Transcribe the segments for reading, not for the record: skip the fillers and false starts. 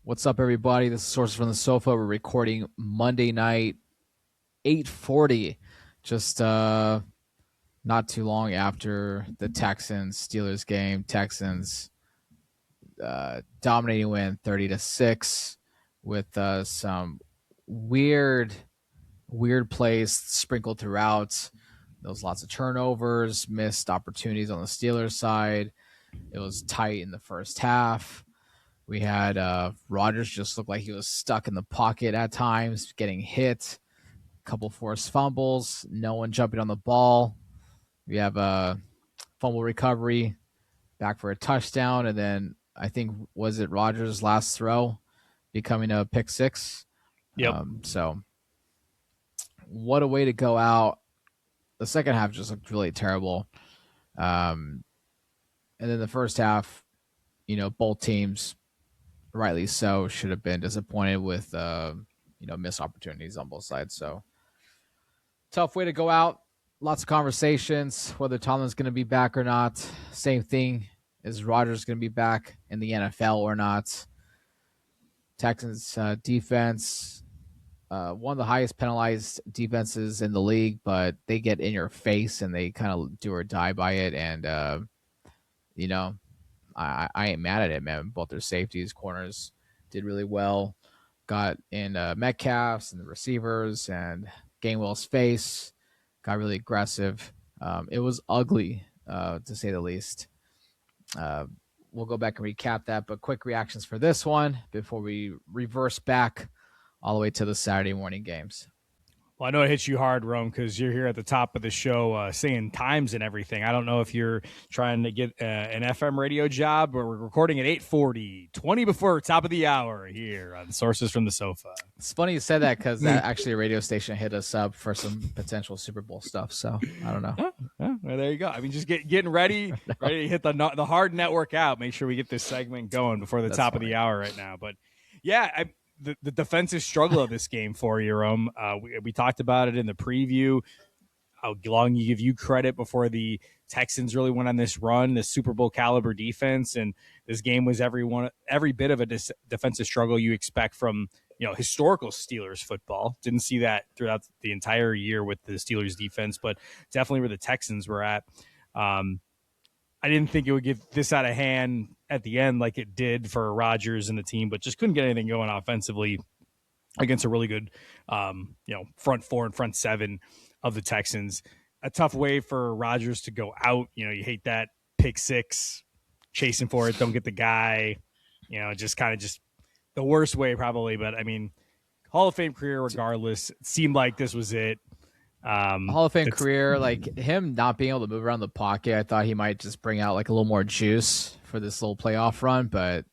What's up, everybody? This is Sources from the Sofa. We're recording Monday night, 8:40, just not too long after the Texans-Steelers game. Texans dominating win 30-6 with some weird plays sprinkled throughout. There was lots of turnovers, missed opportunities on the Steelers side. It was tight in the first half. We had Rodgers just looked like he was stuck in the pocket at times, getting hit. A couple forced fumbles. No one jumping on the ball. We have a fumble recovery, back for a touchdown, and then I think, was it Rodgers' last throw becoming a pick six? Yep. So what a way to go out. The second half just looked really terrible. And then the first half, both teams, rightly so, should have been disappointed with missed opportunities on both sides. So tough way to go out. Lots of conversations whether Tomlin's going to be back or not. Same thing, is Rodgers going to be back in the NFL or not? Texans defense, one of the highest penalized defenses in the league, but they get in your face and they kind of do or die by it. And I ain't mad at it, man. Both their safeties, corners did really well. Got in Metcalf's and the receivers and Gainwell's face. Got really aggressive. It was ugly, to say the least. We'll go back and recap that, but quick reactions for this one before we reverse back all the way to the Saturday morning games. Well, I know it hits you hard, Rome, because you're here at the top of the show saying times and everything. I don't know if you're trying to get an FM radio job, but we're recording at 8:40, 20 before top of the hour here on Sources from the Sofa. It's funny you said that because actually a radio station hit us up for some potential Super Bowl stuff. So I don't know. Well, there you go. I mean, just getting ready to hit the hard network out. Make sure we get this segment going before the top of the hour right now. But yeah, the defensive struggle of this game for you, Rome. We talked about it in the preview. How long you give you credit before the Texans really went on this run, this Super Bowl caliber defense, and this game was every bit of a defensive struggle you expect from historical Steelers football. Didn't see that throughout the entire year with the Steelers defense, but definitely where the Texans were at. I didn't think it would get this out of hand at the end like it did for Rodgers and the team, but just couldn't get anything going offensively against a really good, front four and front seven of the Texans. A tough way for Rodgers to go out. You hate that pick six, chasing for it, don't get the guy. Just the worst way probably. But I mean, Hall of Fame career regardless. It seemed like this was it. Hall of Fame career, like him not being able to move around the pocket, I thought he might just bring out like a little more juice for this little playoff run, but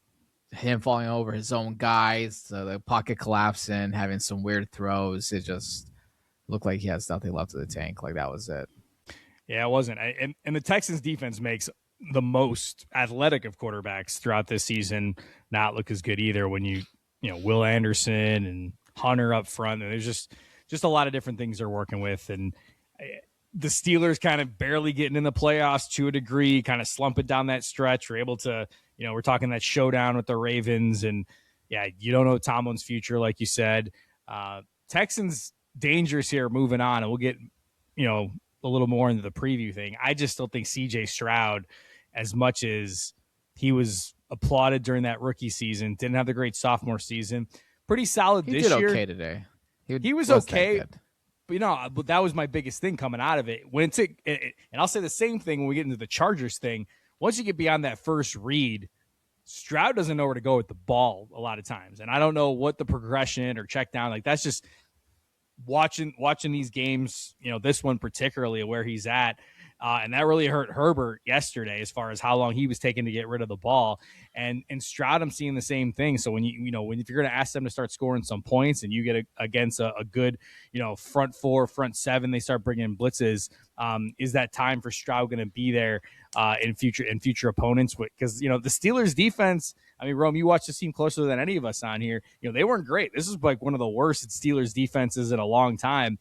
him falling over his own guys, the pocket collapsing, having some weird throws, it just looked like he has nothing left of the tank. Like that was it. Yeah, it wasn't. And the Texans defense makes the most athletic of quarterbacks throughout this season not look as good either. When you Will Anderson and Hunter up front, and there's just a lot of different things they're working with. And the Steelers kind of barely getting in the playoffs to a degree, kind of slumping down that stretch. We're able to, we're talking that showdown with the Ravens. And yeah, you don't know Tomlin's future, like you said. Texans dangerous here moving on. And we'll get, a little more into the preview thing. I just don't think CJ Stroud, as much as he was applauded during that rookie season, didn't have the great sophomore season. Pretty solid this year. He did okay today. He was okay, but that was my biggest thing coming out of it. And I'll say the same thing when we get into the Chargers thing. Once you get beyond that first read, Stroud doesn't know where to go with the ball a lot of times. And I don't know what the progression or check down, like that's just watching these games, this one particularly where he's at. And that really hurt Herbert yesterday as far as how long he was taking to get rid of the ball. And Stroud, I'm seeing the same thing. So if you're going to ask them to start scoring some points and you get against a good, front four, front seven, they start bringing in blitzes. Is that time for Stroud going to be there in future opponents? Because, the Steelers defense, I mean, Rome, you watched this team closer than any of us on here. They weren't great. This is like one of the worst Steelers defenses in a long time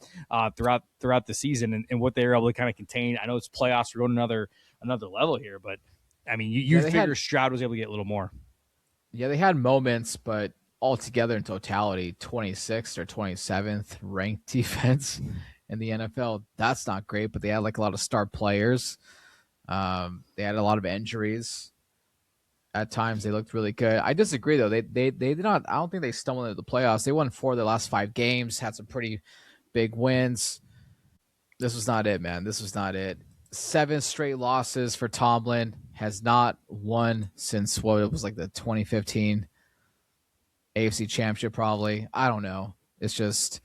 throughout the season, and what they were able to kind of contain. I know it's playoffs, we're going another level here, but I mean, you figure Stroud was able to get a little more. Yeah, they had moments, but altogether in totality 26th or 27th ranked defense in the NFL. That's not great, but they had like a lot of star players. They had a lot of injuries. At times they looked really good. I disagree though. They did not. I don't think they stumbled into the playoffs. They won 4 of their last 5 games. Had some pretty big wins. This was not it, man. This was not it. 7 straight losses for Tomlin. Has not won since what it was like the 2015 AFC Championship, probably. I don't know. It's just.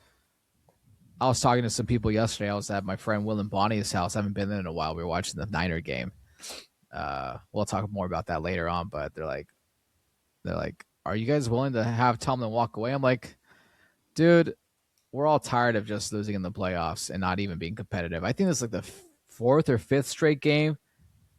I was talking to some people yesterday. I was at my friend Will and Bonnie's house. I haven't been there in a while. We were watching the Niner game. We'll talk more about that later on, but they're like, are you guys willing to have Tomlin walk away? I'm like, dude, we're all tired of just losing in the playoffs and not even being competitive. I think this is like the 4th or 5th straight game.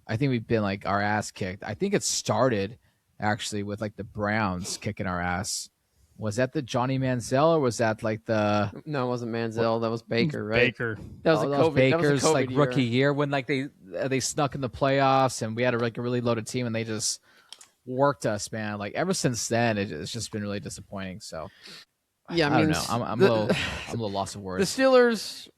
I think we've been like our ass kicked. I think it started actually with like the Browns kicking our ass. Was that the Johnny Manziel or was that like the? No, it wasn't Manziel. That was Baker, right? Baker. That was a COVID. Baker's that was a COVID like year. rookie year when like they snuck in the playoffs and we had a really loaded team and they just worked us, man. Like ever since then, it's just been really disappointing. So Yeah, I don't know. I'm a little lost of words. The Steelers,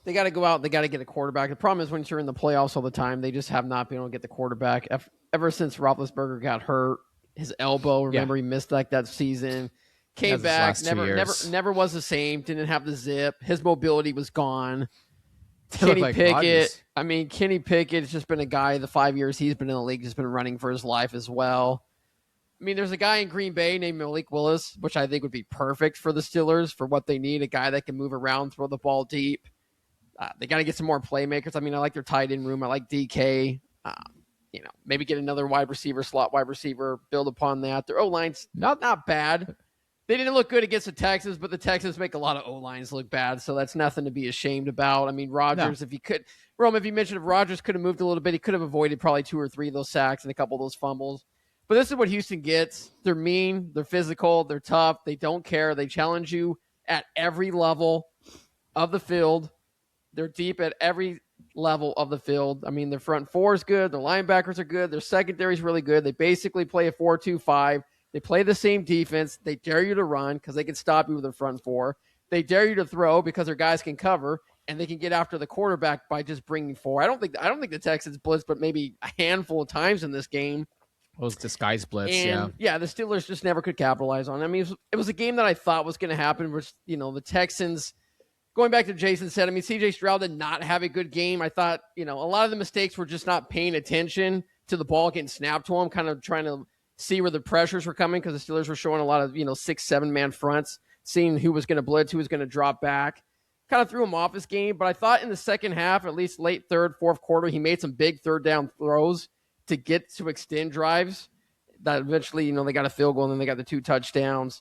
they got to go out. They got to get a quarterback. The problem is when you're in the playoffs all the time, they just have not been able to get the quarterback. Ever since Roethlisberger got hurt, his elbow. Remember, he missed like that season. Came back, never was the same. Didn't have the zip. His mobility was gone. Kenny Pickett. Rodgers. I mean, Kenny Pickett's just been a guy. The 5 years he's been in the league, just been running for his life as well. I mean, there's a guy in Green Bay named Malik Willis, which I think would be perfect for the Steelers for what they need. A guy that can move around, throw the ball deep. They got to get some more playmakers. I mean, I like their tight end room. I like DK. Maybe get another slot wide receiver, build upon that. Their O-line's not bad. They didn't look good against the Texans, but the Texans make a lot of O-lines look bad, so that's nothing to be ashamed about. I mean, Rodgers, if you mentioned if Rodgers could have moved a little bit, he could have avoided probably 2 or 3 of those sacks and a couple of those fumbles. But this is what Houston gets. They're mean, they're physical, they're tough, they don't care. They challenge you at every level of the field. They're deep at every level of the field. I mean, their front four is good. Their linebackers are good. Their secondary is really good. They basically play a 4-2-5. They play the same defense. They dare you to run because they can stop you with their front four. They dare you to throw because their guys can cover, and they can get after the quarterback by just bringing 4. I don't think the Texans blitz, but maybe a handful of times in this game. It was disguise blitz, Yeah, the Steelers just never could capitalize on it. I mean, it was a game that I thought was going to happen, which, the Texans, going back to Jaeson said, I mean, C.J. Stroud did not have a good game. I thought, a lot of the mistakes were just not paying attention to the ball getting snapped to him, kind of trying to see where the pressures were coming because the Steelers were showing a lot of, 6-7 man fronts, seeing who was going to blitz, who was going to drop back. Kind of threw him off his game, but I thought in the second half, at least late third, fourth quarter, he made some big third down throws to get to extend drives that eventually, they got a field goal and then they got the 2 touchdowns.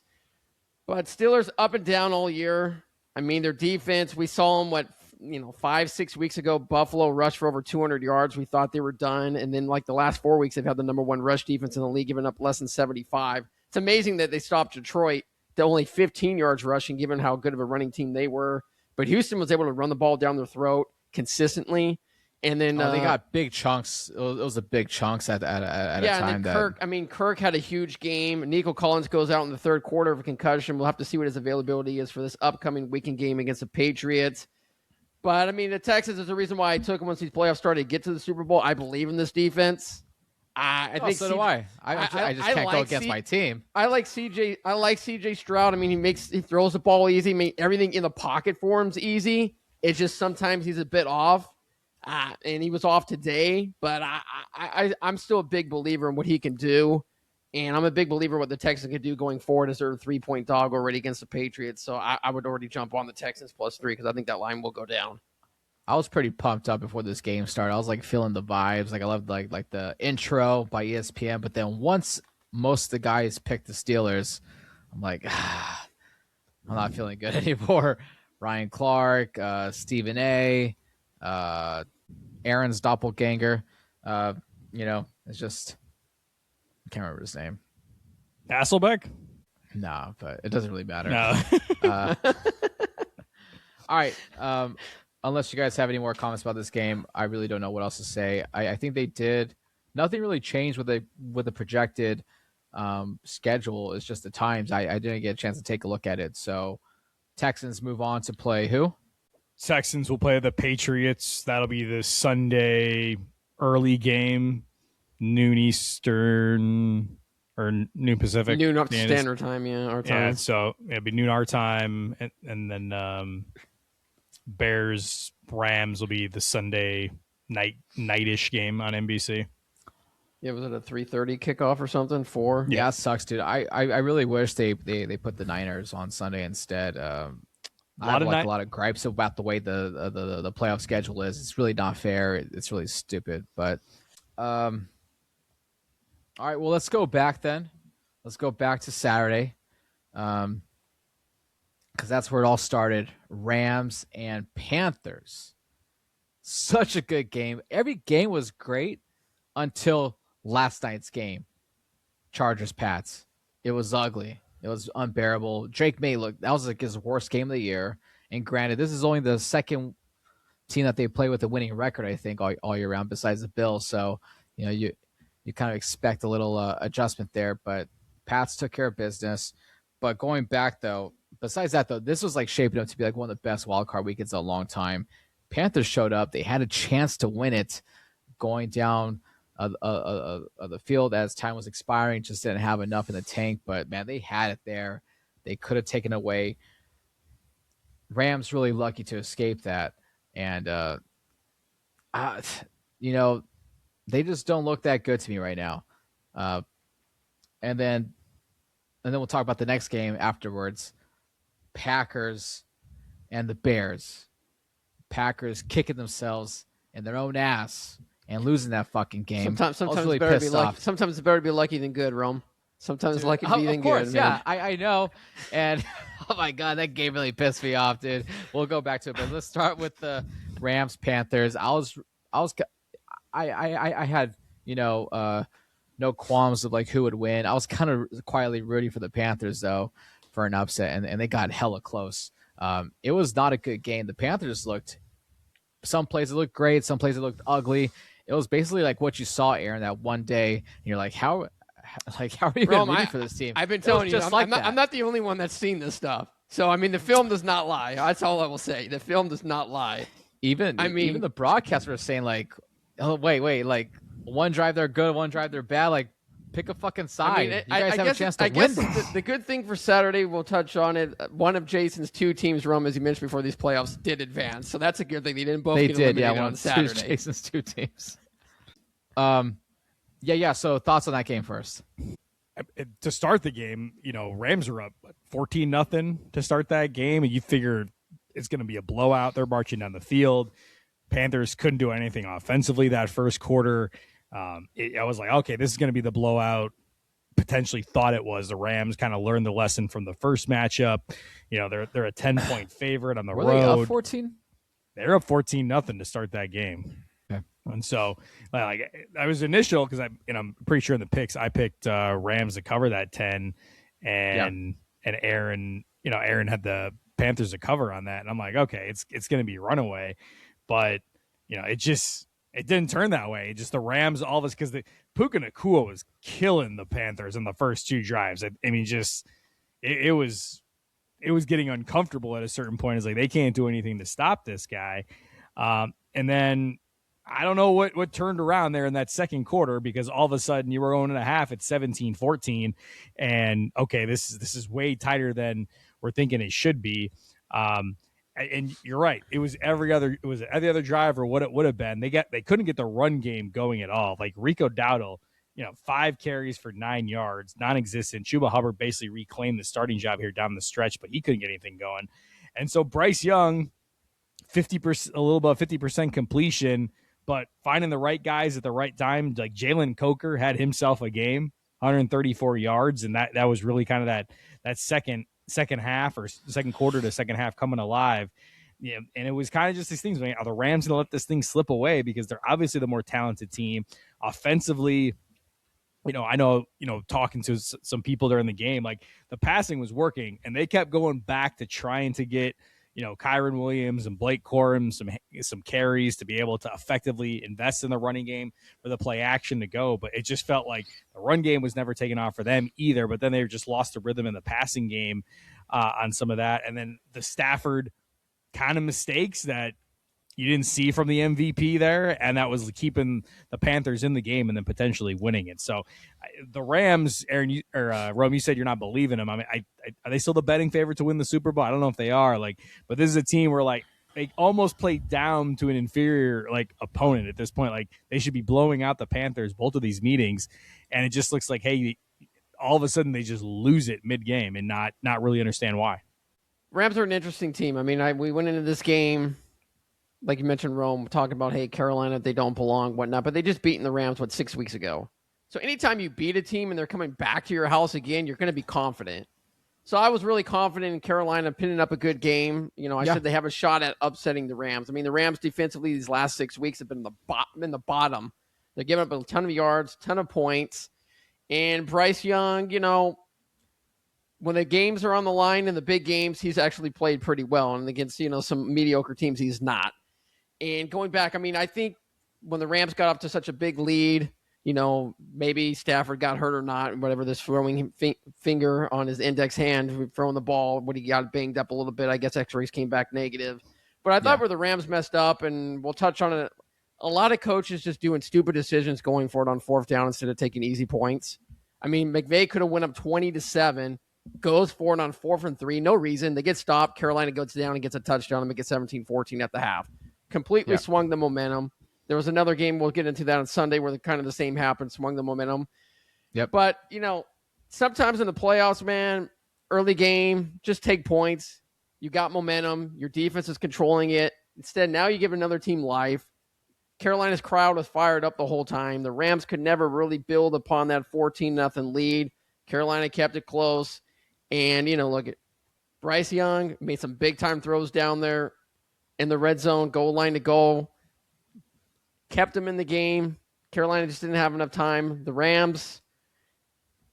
But Steelers up and down all year. I mean, their defense, we saw them, 5-6 weeks ago, Buffalo rushed for over 200 yards. We thought they were done. And then the last 4 weeks, they've had the number 1 rush defense in the league, giving up less than 75. It's amazing that they stopped Detroit to only 15 yards rushing, given how good of a running team they were. But Houston was able to run the ball down their throat consistently. And then they got big chunks. It was a big chunks at a time. And then Kirk had a huge game. Nico Collins goes out in the third quarter of a concussion. We'll have to see what his availability is for this upcoming weekend game against the Patriots. But, I mean, the Texans is the reason why I took them once these playoffs started to get to the Super Bowl. I believe in this defense. I think so do I. I just can't go against my team. I like CJ Stroud. I mean, he throws the ball easy. I mean, everything in the pocket for him's easy. It's just sometimes he's a bit off. And he was off today, but I'm still a big believer in what he can do. And I'm a big believer in what the Texans can do going forward as they're a 3-point dog already against the Patriots. So I would already jump on the Texans +3 because I think that line will go down. I was pretty pumped up before this game started. I was feeling the vibes. I loved like the intro by ESPN. But then once most of the guys picked the Steelers, I'm like, I'm not feeling good anymore. Ryan Clark, Stephen A., Aaron's doppelganger. It's just I can't remember his name. Hasselbeck? No, but it doesn't really matter. No. All right. Unless you guys have any more comments about this game, I really don't know what else to say. I think they did nothing really changed with the projected schedule. It's just the times. I didn't get a chance to take a look at it. So Texans move on to play who? Texans will play the Patriots. That'll be the Sunday early game, noon Eastern or noon Pacific. Noon Standard Time, our time. Yeah, so it'll be noon our time, and then Bears Rams will be the Sunday nightish game on NBC. Yeah, was it a 3:30 kickoff or something? 4? Yeah, it sucks, dude. I really wish they put the Niners on Sunday instead. I have a lot of gripes about the way the playoff schedule is. It's really not fair. It's really stupid. But all right, well, let's go back then. Let's go back to Saturday, because that's where it all started. Rams and Panthers. Such a good game. Every game was great until last night's game. Chargers Pats. It was ugly. It was unbearable. Drake May that was like his worst game of the year. And granted, this is only the second team that they play with a winning record, I think, all year round, besides the Bills. So, you kind of expect a little adjustment there. But Pats took care of business. But going back, though, besides that, though, this was like shaping up to be like one of the best wildcard weekends in a long time. Panthers showed up. They had a chance to win it going down the field as time was expiring. Just didn't have enough in the tank. But, man, they had it there. They could have taken away. Rams really lucky to escape that. And, they just don't look that good to me right now. And then we'll talk about the next game afterwards. Packers and the Bears. Packers kicking themselves in their own ass and losing that fucking game. Sometimes really it's better to be lucky. lucky. Sometimes it's better to be lucky than good, Rome. Sometimes lucky to be than good. Of course, yeah, I know. And oh my god, that game really pissed me off, dude. We'll go back to it, but let's start with the Rams Panthers. I had no qualms of like who would win. I was kind of quietly rooting for the Panthers though for an upset, and they got hella close. It was not a good game. The Panthers some places looked great, some places looked ugly. It was basically like what you saw, Aaron, that one day, and you're like, how are you rooting for this team? I've been telling you, I'm not the only one that's seen this stuff. So I mean, the film does not lie. That's all I will say. The film does not lie. Even the broadcast were saying like, oh wait, like one drive they're good, one drive they're bad. Like, pick a fucking side. I mean, you guys have a chance to win. I guess the good thing for Saturday, we'll touch on it. One of Jason's two teams, Rome, as you mentioned before these playoffs, did advance. So that's a good thing. They didn't both get eliminated on Saturday. Jason's two teams. Yeah. So thoughts on that game first. To start the game, Rams were up 14-0 to start that game, and you figure it's going to be a blowout. They're marching down the field. Panthers couldn't do anything offensively that first quarter. I was like, okay, this is going to be the blowout. Potentially thought it was. The Rams kind of learned the lesson from the first matchup. They're a 10-point favorite on the road. Were they up 14? They're up 14-0 to start that game. Okay. And so, like, I was initial because I'm pretty sure in the picks I picked Rams to cover that 10, and Aaron had the Panthers to cover on that, and I'm like, okay, it's going to be runaway, but it didn't turn that way. Just the Rams, all this, because the Puka Nacua was killing the Panthers in the first two drives. I mean, it was getting uncomfortable at a certain point. It's like they can't do anything to stop this guy. And then I don't know what turned around there in that second quarter, because all of a sudden you were going in a half at 17-14, and okay, this is way tighter than we're thinking it should be. And you're right. It was every other drive or what it would have been. They couldn't get the run game going at all. Like Rico Dowdle, 5 carries for 9 yards, non-existent. Chuba Hubbard basically reclaimed the starting job here down the stretch, but he couldn't get anything going. And so Bryce Young, 50%, a little above 50% completion, but finding the right guys at the right time. Like Jalen Coker had himself a game, 134 yards, and that was really kind of that second half or second quarter to second half coming alive. And it was kind of just these things. Are the Rams going to let this thing slip away? Because they're obviously the more talented team. Offensively, I know, talking to some people during the game, like the passing was working and they kept going back to trying to get, Kyron Williams and Blake Corum some carries to be able to effectively invest in the running game for the play action to go. But it just felt like the run game was never taken off for them either. But then they just lost the rhythm in the passing game on some of that. And then the Stafford kind of mistakes that you didn't see from the MVP there, and that was keeping the Panthers in the game and then potentially winning it. So the Rams, Aaron, Rome, you said you're not believing them. I mean, are they still the betting favorite to win the Super Bowl? I don't know if they are. But this is a team where they almost played down to an inferior opponent at this point. They should be blowing out the Panthers both of these meetings, and it just looks like, hey, all of a sudden they just lose it mid game and not really understand why. Rams are an interesting team. I mean, we went into this game, like you mentioned, Rome, talking about, hey, Carolina, they don't belong, whatnot, but they just beaten the Rams, 6 weeks ago? So anytime you beat a team and they're coming back to your house again, you're going to be confident. So I was really confident in Carolina pinning up a good game. I said they have a shot at upsetting the Rams. I mean, the Rams defensively these last 6 weeks have been in the bottom. They're giving up a ton of yards, ton of points. And Bryce Young, when the games are on the line in the big games, he's actually played pretty well. And against, some mediocre teams, he's not. And going back, I mean, I think when the Rams got up to such a big lead, maybe Stafford got hurt or not, whatever, this throwing finger on his index hand, throwing the ball, when he got banged up a little bit. I guess x-rays came back negative. But I thought where the Rams messed up, and we'll touch on it, a lot of coaches just doing stupid decisions going for it on fourth down instead of taking easy points. I mean, McVay could have went up 20-7, goes for it on 4th and 3, no reason. They get stopped. Carolina goes down and gets a touchdown and make it 17-14 at the half. Completely swung the momentum. There was another game, we'll get into that on Sunday, where kind of the same happened, swung the momentum. Yep. But, sometimes in the playoffs, man, early game, just take points. You got momentum. Your defense is controlling it. Instead, now you give another team life. Carolina's crowd was fired up the whole time. The Rams could never really build upon that 14-0 lead. Carolina kept it close. And, look at Bryce Young, made some big-time throws down there in the red zone, goal line to goal. Kept them in the game. Carolina just didn't have enough time. The Rams,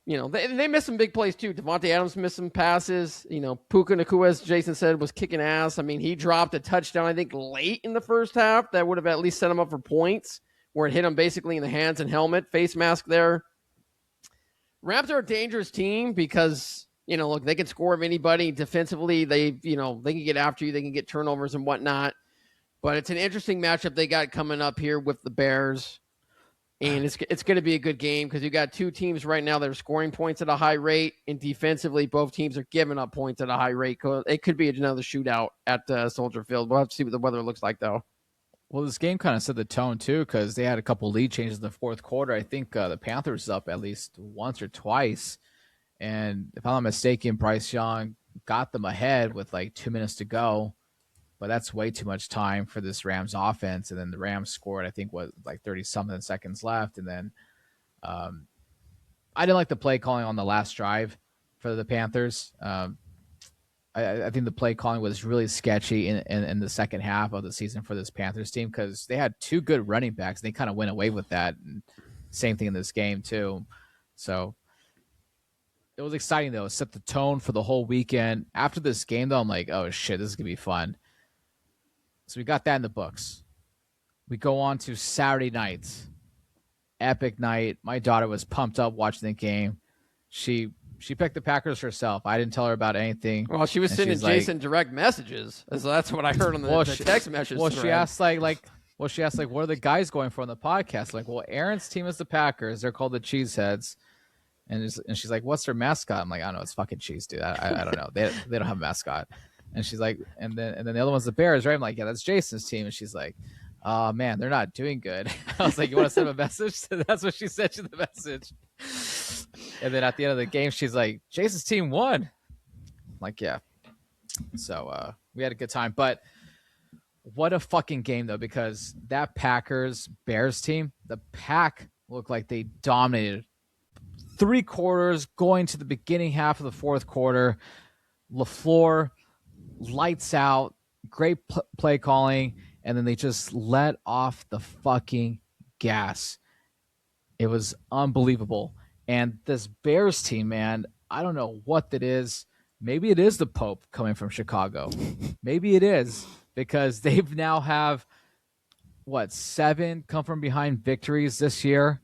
they missed some big plays too. Devontae Adams missed some passes. Puka Nacua, as Jason said, was kicking ass. I mean, he dropped a touchdown, I think, late in the first half. That would have at least set him up for points, where it hit him basically in the hands and helmet, face mask there. Rams are a dangerous team because, look, they can score of anybody. Defensively, they can get after you. They can get turnovers and whatnot. But it's an interesting matchup they got coming up here with the Bears. And it's going to be a good game because you got two teams right now that are scoring points at a high rate. And defensively, both teams are giving up points at a high rate. It could be another shootout at Soldier Field. We'll have to see what the weather looks like, though. Well, this game kind of set the tone, too, because they had a couple lead changes in the fourth quarter. I think the Panthers up at least once or twice. And if I'm not mistaken, Bryce Young got them ahead with 2 minutes to go. But that's way too much time for this Rams offense. And then the Rams scored, I think, 30-something seconds left. And then I didn't like the play calling on the last drive for the Panthers. I think the play calling was really sketchy in the second half of the season for this Panthers team because they had two good running backs. And they kind of went away with that. And same thing in this game, too. So it was exciting, though. It set the tone for the whole weekend. After this game, though, I'm like, oh, shit, this is going to be fun. So we got that in the books. We go on to Saturday night. Epic night. My daughter was pumped up watching the game. She picked the Packers herself. I didn't tell her about anything. Well, she was sending Jaeson direct messages. So that's what I heard on the text messages. Well, she asked what are the guys going for on the podcast? Well, Aaron's team is the Packers. They're called the Cheeseheads. And she's like, what's their mascot? I'm like, I don't know. It's fucking cheese, dude. I don't know. They don't have a mascot. And she's like, and then the other one's the Bears, right? I'm like, yeah, that's Jason's team. And she's like, oh man, they're not doing good. I was like, you want to send him a message? That's what she sent you the message. And then at the end of the game, she's like, Jason's team won. I'm like, yeah. So we had a good time. But what a fucking game, though, because that Packers-Bears team, the Pack looked like they dominated 3 quarters going to the beginning half of the fourth quarter. LaFleur, lights out, great play calling, and then they just let off the fucking gas. It was unbelievable. And this Bears team, man, I don't know what that is. maybe it is the Pope coming from Chicago. Maybe it is, because they've now have 7 come from behind victories this year,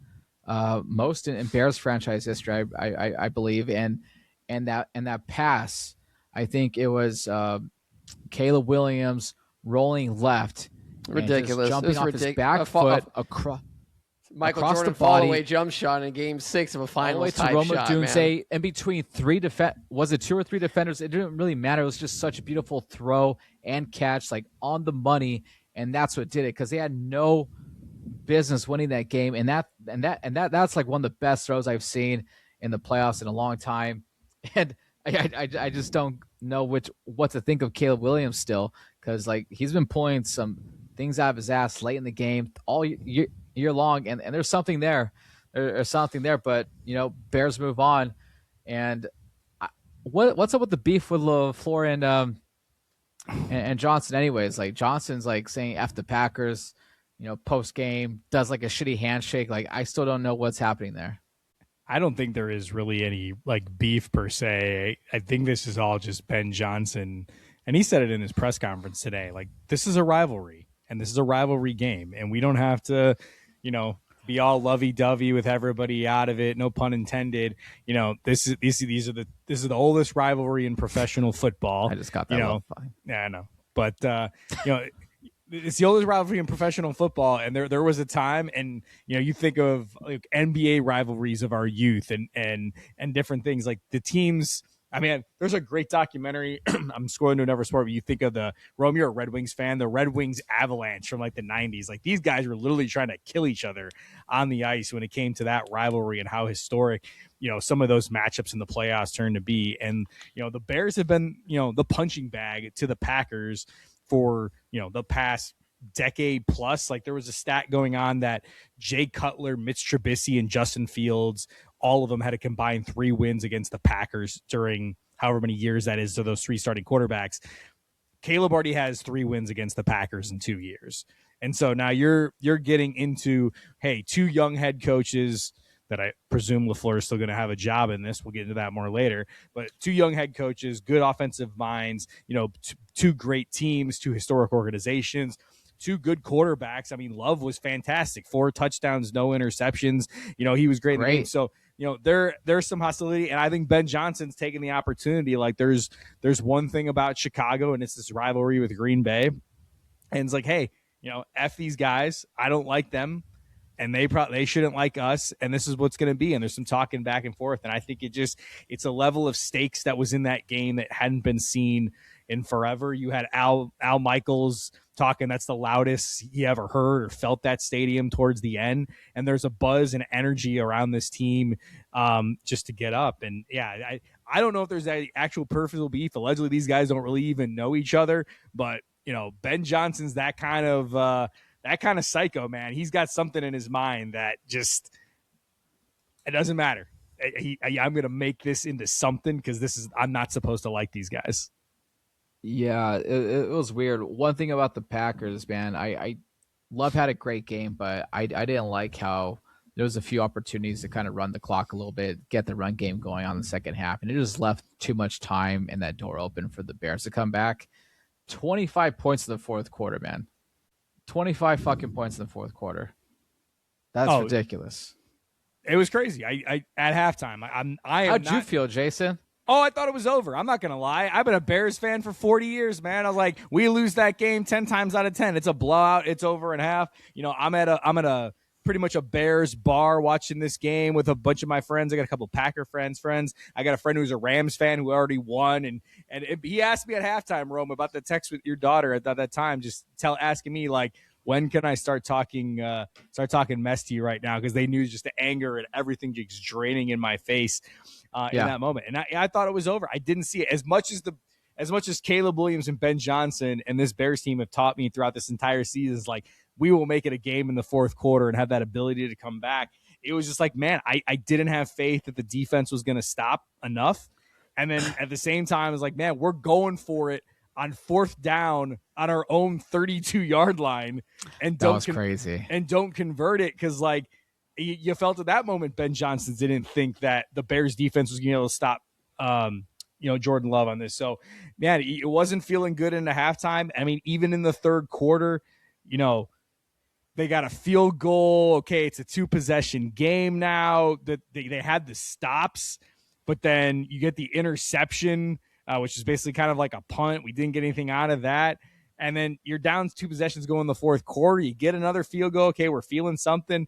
most in Bears franchise history, I believe, and that pass, I think it was Caleb Williams rolling left, Ridiculous, and just jumping off his back foot Michael across Jordan the body, fall-away jump shot in Game 6 of a finals all the way to Roma shot, Dunze, in between 3 was it 2 or 3 defenders? It didn't really matter. It was just such a beautiful throw and catch, like on the money, and that's what did it, because they had no business winning that game, and that's like one of the best throws I've seen in the playoffs in a long time, and I just don't know what to think of Caleb Williams still, because like he's been pulling some things out of his ass late in the game all year long, and there's something there. There's something there, but Bears move on, and what's up with the beef with LaFleur and Johnson? Anyways, like Johnson's like saying F the Packers, post game, does like a shitty handshake. Like I still don't know what's happening there. I don't think there is really any like beef per se. I think this is all just Ben Johnson, and he said it in his press conference today. Like, this is a rivalry, and this is a rivalry game, and we don't have to, be all lovey-dovey with everybody out of it. No pun intended. This is the oldest rivalry in professional football. I just got that. Yeah, I know, but it's the oldest rivalry in professional football, and there was a time, and you think of like NBA rivalries of our youth and different things, like the teams. I mean, there's a great documentary. I'm scrolling to another sport, but you think of Rome, you're a Red Wings fan, the Red Wings Avalanche from like the 90s. Like these guys were literally trying to kill each other on the ice when it came to that rivalry, and how historic, some of those matchups in the playoffs turned to be. And, the Bears have been, the punching bag to the Packers for, the past decade plus. Like there was a stat going on that Jay Cutler, Mitch Trubisky, and Justin Fields, all of them had a combined 3 wins against the Packers during however many years that is to those 3 starting quarterbacks. Caleb already has 3 wins against the Packers in 2 years. And so now you're getting into, hey, 2 young head coaches that I presume LaFleur is still going to have a job in this. We'll get into that more later. But 2 young head coaches, good offensive minds, 2 great teams, 2 historic organizations, 2 good quarterbacks. I mean, Love was fantastic. 4 touchdowns, no interceptions. He was great in the game. So, there's some hostility, and I think Ben Johnson's taking the opportunity. Like there's one thing about Chicago, and it's this rivalry with Green Bay. And it's like, hey, F these guys. I don't like them, and they shouldn't like us, and this is what's going to be. And there's some talking back and forth, and I think it's a level of stakes that was in that game that hadn't been seen in forever. You had Al Michaels talking, that's the loudest he ever heard or felt that stadium towards the end, and there's a buzz and energy around this team just to get up. And yeah, I don't know if there's that actual personal beef. Allegedly these guys don't really even know each other, but Ben Johnson's that kind of psycho, man. He's got something in his mind that just, it doesn't matter. I'm going to make this into something, because I'm not supposed to like these guys. Yeah, it was weird. One thing about the Packers, man, I Love had a great game, but I didn't like how there was a few opportunities to kind of run the clock a little bit, get the run game going on the second half, and it just left too much time and that door open for the Bears to come back. 25 points in the fourth quarter, man. 25 fucking points in the fourth quarter. That's ridiculous. It was crazy. I at halftime. How'd you feel, Jaeson? Oh, I thought it was over. I'm not going to lie. I've been a Bears fan for 40 years, man. I was like, we lose that game 10 times out of 10. It's a blowout. It's over in half. I'm at a pretty much a Bears bar watching this game with a bunch of my friends. I got a couple of Packer friends. I got a friend who's a Rams fan who already won. And he asked me at halftime, Rome, about the text with your daughter at that time, just asking me, like, when can I start talking mess to you right now? Because they knew just the anger and everything just draining in my face in that moment. And I thought it was over. I didn't see it as much as Caleb Williams and Ben Johnson and this Bears team have taught me throughout this entire season. Is like, we will make it a game in the fourth quarter and have that ability to come back. It was just like, man, I didn't have faith that the defense was going to stop enough. And then at the same time, I was like, man, we're going for it on fourth down on our own 32-yard line, and don't convert it, because like you felt at that moment Ben Johnson didn't think that the Bears defense was going to be able to stop Jordan Love on this. So, man, it wasn't feeling good in the halftime. I mean, even in the third quarter, they got a field goal. Okay, it's a 2-possession game now. That they had the stops, but then you get the interception, which is basically kind of like a punt. We didn't get anything out of that. And then you're down 2 possessions going in the fourth quarter. You get another field goal. Okay, we're feeling something.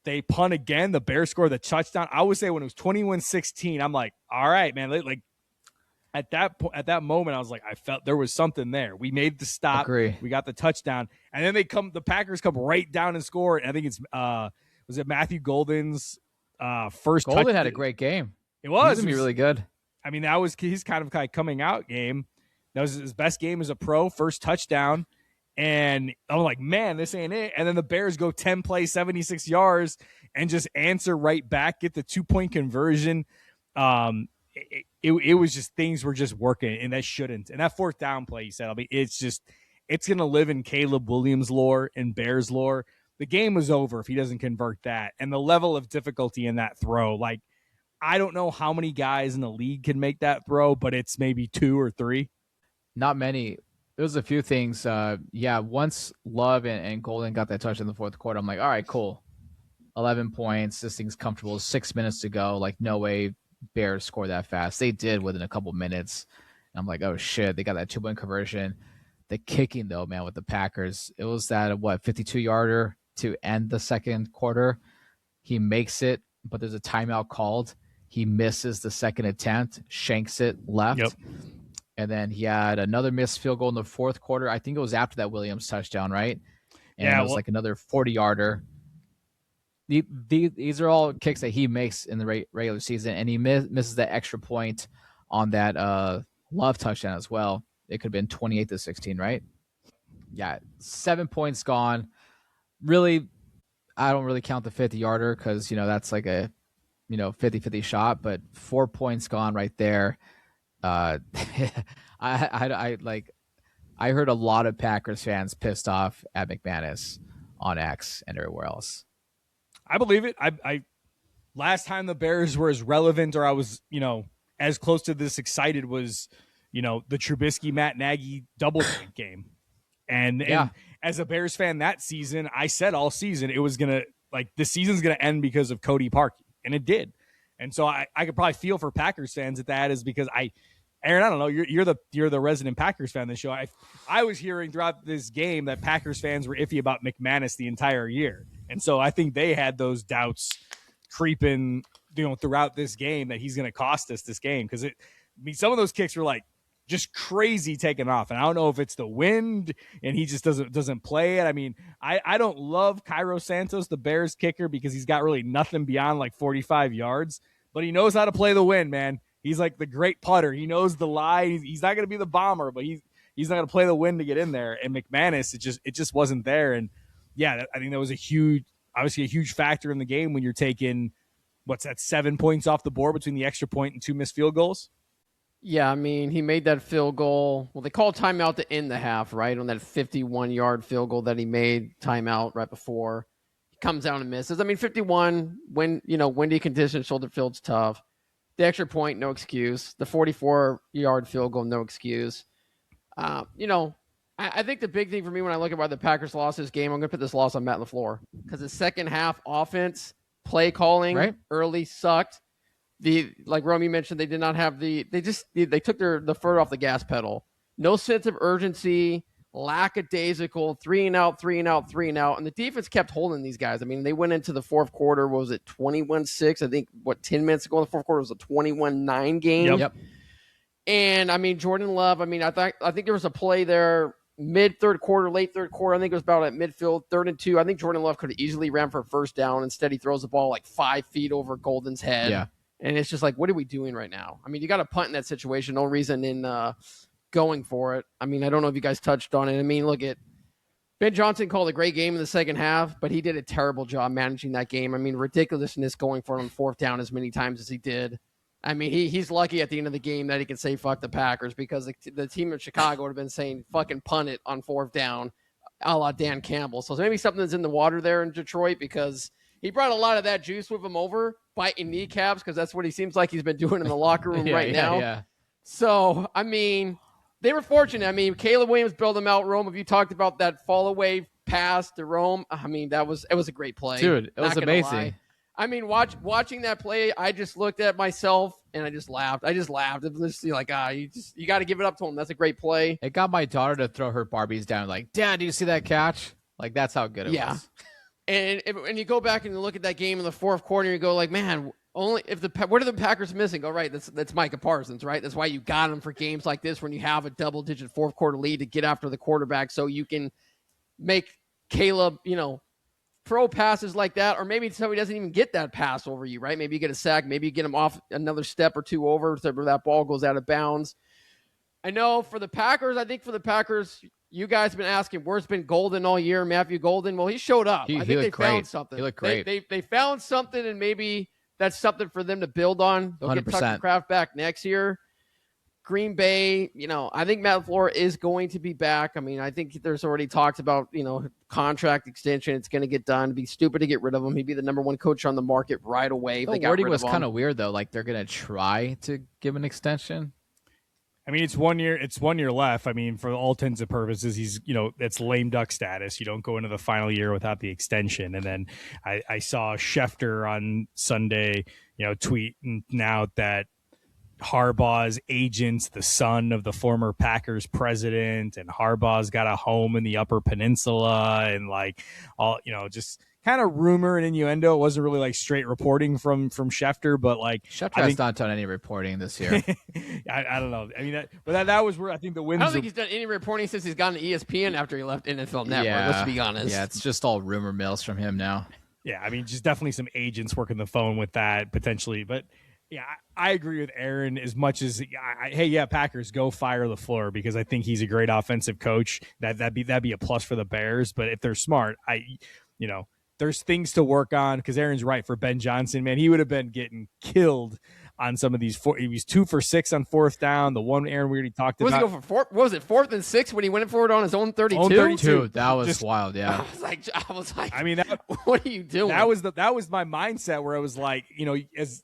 They punt again. The Bears score the touchdown. I would say when it was 21-16, I'm like, all right, man. Like at that moment, I was like, I felt there was something there. We made the stop. Agree. We got the touchdown, and then the Packers come right down and score. And I think it's was it Matthew Golden's first? Golden had a great game. It was. He was really good. I mean, that was his kind of coming out game. That was his best game as a pro. First touchdown, and I'm like, man, this ain't it. And then the Bears go 10 plays, 76 yards, and just answer right back, get the 2-point conversion. It was just things were just working, and that shouldn't. And that fourth down play, you said, I mean, it's going to live in Caleb Williams lore and Bears lore. The game was over if he doesn't convert that. And the level of difficulty in that throw, like, I don't know how many guys in the league can make that throw, but it's maybe 2 or 3. Not many. There was a few things. Once Love and Golden got that touch in the fourth quarter, I'm like, all right, cool. 11 points. This thing's comfortable. 6 minutes to go. Like, no way Bears score that fast. They did within a couple minutes. And I'm like, oh shit, they got that 2-point conversion. The kicking though, man, with the Packers, it was that 52-yarder to end the second quarter. He makes it, but there's a timeout called. He misses the second attempt, shanks it left. Yep. And then he had another missed field goal in the fourth quarter. I think it was after that Williams touchdown, right? And it was like another 40-yarder. These are all kicks that he makes in the regular season, and he misses that extra point on that Love touchdown as well. It could have been 28-16, right? Yeah, 7 points gone. Really, I don't really count the 50-yarder because, that's like a, 50-50 shot, but 4 points gone right there. I heard a lot of Packers fans pissed off at McManus on X and everywhere else. I believe it. I last time the Bears were as relevant, or I was, as close to this excited was, the Trubisky Matt Nagy double game. And as a Bears fan that season, I said all season it was gonna the season's gonna end because of Cody Parkey, and it did. And so I could probably feel for Packers fans that is because Aaron, I don't know, you're the resident Packers fan of the show. I was hearing throughout this game that Packers fans were iffy about McManus the entire year. And so I think they had those doubts creeping, throughout this game that he's going to cost us this game. Because some of those kicks were just crazy taking off. And I don't know if it's the wind and he just doesn't play it. I mean, I don't love Cairo Santos, the Bears kicker, because he's got really nothing beyond 45 yards. But he knows how to play the wind, man. He's like the great putter. He knows the lie. He's not going to be the bomber, but he's not going to play the wind to get in there. And McManus, it just wasn't there. And yeah, I think that was obviously a huge factor in the game when you're taking, 7 points off the board between the extra point and 2 missed field goals? Yeah, I mean, he made that field goal. Well, they called timeout to end the half, right? On that 51-yard field goal that he made, timeout right before. He comes down and misses. I mean, 51, windy conditions, shoulder field's tough. The extra point, no excuse. The 44-yard field goal, no excuse. I think the big thing for me when I look at why the Packers lost this game, I'm going to put this loss on Matt LaFleur. Because the second half offense, play calling early sucked. Like Rome mentioned, they did not have they took the foot off the gas pedal. No sense of urgency, lackadaisical, 3-and-out, 3-and-out, 3-and-out. And the defense kept holding these guys. I mean, they went into the fourth quarter, what was it, 21-6? I think, 10 minutes ago in the fourth quarter was a 21-9 game. Yep. And, I mean, Jordan Love, I mean, I think there was a play there mid-third quarter, late third quarter. I think it was about at midfield, 3rd and 2. I think Jordan Love could have easily ran for a first down. Instead, he throws the ball 5 feet over Golden's head. Yeah. And it's just what are we doing right now? I mean, you got to punt in that situation. No reason in going for it. I mean, I don't know if you guys touched on it. I mean, look at Ben Johnson called a great game in the second half, but he did a terrible job managing that game. I mean, ridiculousness going for it on 4th down as many times as he did. I mean, he's lucky at the end of the game that he can say fuck the Packers, because the team of Chicago would have been saying fucking punt it on 4th down, a la Dan Campbell. So maybe something's in the water there in Detroit, because he brought a lot of that juice with him over, biting kneecaps, because that's what he seems like he's been doing in the locker room now. Yeah. So, I mean, they were fortunate. I mean, Caleb Williams bailed them out. Rome, if you talked about that fall away pass to Rome, I mean, it was a great play. Dude, it was amazing. Lie. I mean, watching that play, I just looked at myself and I just laughed. It was just like, you got to give it up to him. That's a great play. It got my daughter to throw her Barbies down. Like, Dad, do you see that catch? Like, that's how good it was. And you go back and you look at that game in the fourth quarter, and you go like, man, what are the Packers missing? Go right, that's Micah Parsons, right? That's why you got him for games like this when you have a double-digit fourth quarter lead to get after the quarterback, so you can make Caleb, throw passes like that, or maybe somebody doesn't even get that pass over you, right? Maybe you get a sack, maybe you get him off another step or two over, so that ball goes out of bounds. I know for the Packers, you guys have been asking, where's been Golden all year, Matthew Golden? Well, he showed up. I think they found something. He looked great. They found something, and maybe that's something for them to build on. They'll 100%. get Tucker Kraft back next year. Green Bay, I think Matt LaFleur is going to be back. I mean, I think there's already talks about, contract extension. It's going to get done. It'd be stupid to get rid of him. He'd be the number one coach on the market right away. The wording was kind of weird, though. Like, they're going to try to give an extension. I mean, it's 1 year. It's 1 year left. I mean, for all intents and purposes, he's, it's lame duck status. You don't go into the final year without the extension. And then I saw Schefter on Sunday, tweeting out that Harbaugh's agent's the son of the former Packers president, and Harbaugh's got a home in the Upper Peninsula, and like all, just kind of rumor and innuendo. It wasn't really like straight reporting from Schefter, but like Schefter has not done any reporting this year. I don't know. I mean, that was where I think the wins. I don't think he's done any reporting since he's gone to ESPN after he left NFL Network. Let's be honest. Yeah, it's just all rumor mills from him now. Yeah, I mean, just definitely some agents working the phone with that potentially, but. Yeah, I agree with Aaron as much as Packers go fire LaFleur, because I think he's a great offensive coach. That'd be a plus for the Bears. But if they're smart, there's things to work on, because Aaron's right. For Ben Johnson, man, he would have been getting killed on some of these. He was 2 for 6 on fourth down. The one Aaron we already talked about. Was he go for what was it, 4th and 6 when he went for it on his own 32? 32. That was just wild. Yeah, I was like, I mean, what are you doing? That was my mindset, where I was like, as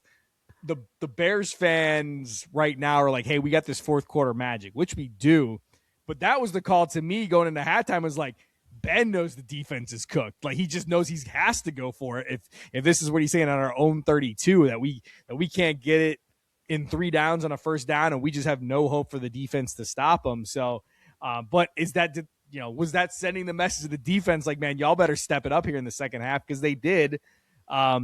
the Bears fans right now are like, hey, we got this fourth quarter magic, which we do. But that was the call to me going into halftime, was like, Ben knows the defense is cooked. Like, he just knows he has to go for it. If this is what he's saying on our own 32, that we can't get it in 3 downs on a first down, and we just have no hope for the defense to stop them. So, but is that, was that sending the message to the defense like, man, y'all better step it up here in the second half? Because they did. A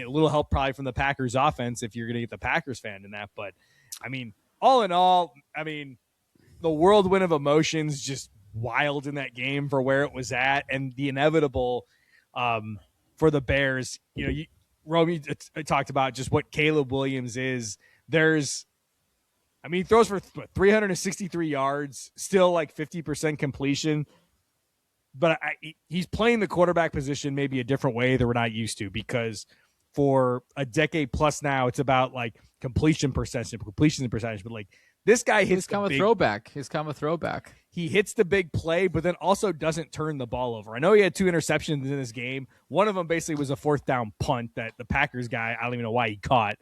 little help probably from the Packers offense, if you're going to get the Packers fan in that. But I mean, all in all, I mean, the whirlwind of emotions, just wild in that game for where it was at, and the inevitable for the Bears. Romy talked about just what Caleb Williams is. He throws for 363 yards, still like 50% completion. But he's playing the quarterback position maybe a different way that we're not used to, because for a decade plus now, it's about like completion percentage. But like, this guy hits throwback. He's kind of a throwback. He hits the big play, but then also doesn't turn the ball over. I know he had 2 interceptions in this game. One of them basically was a 4th down punt that the Packers guy, I don't even know why he caught.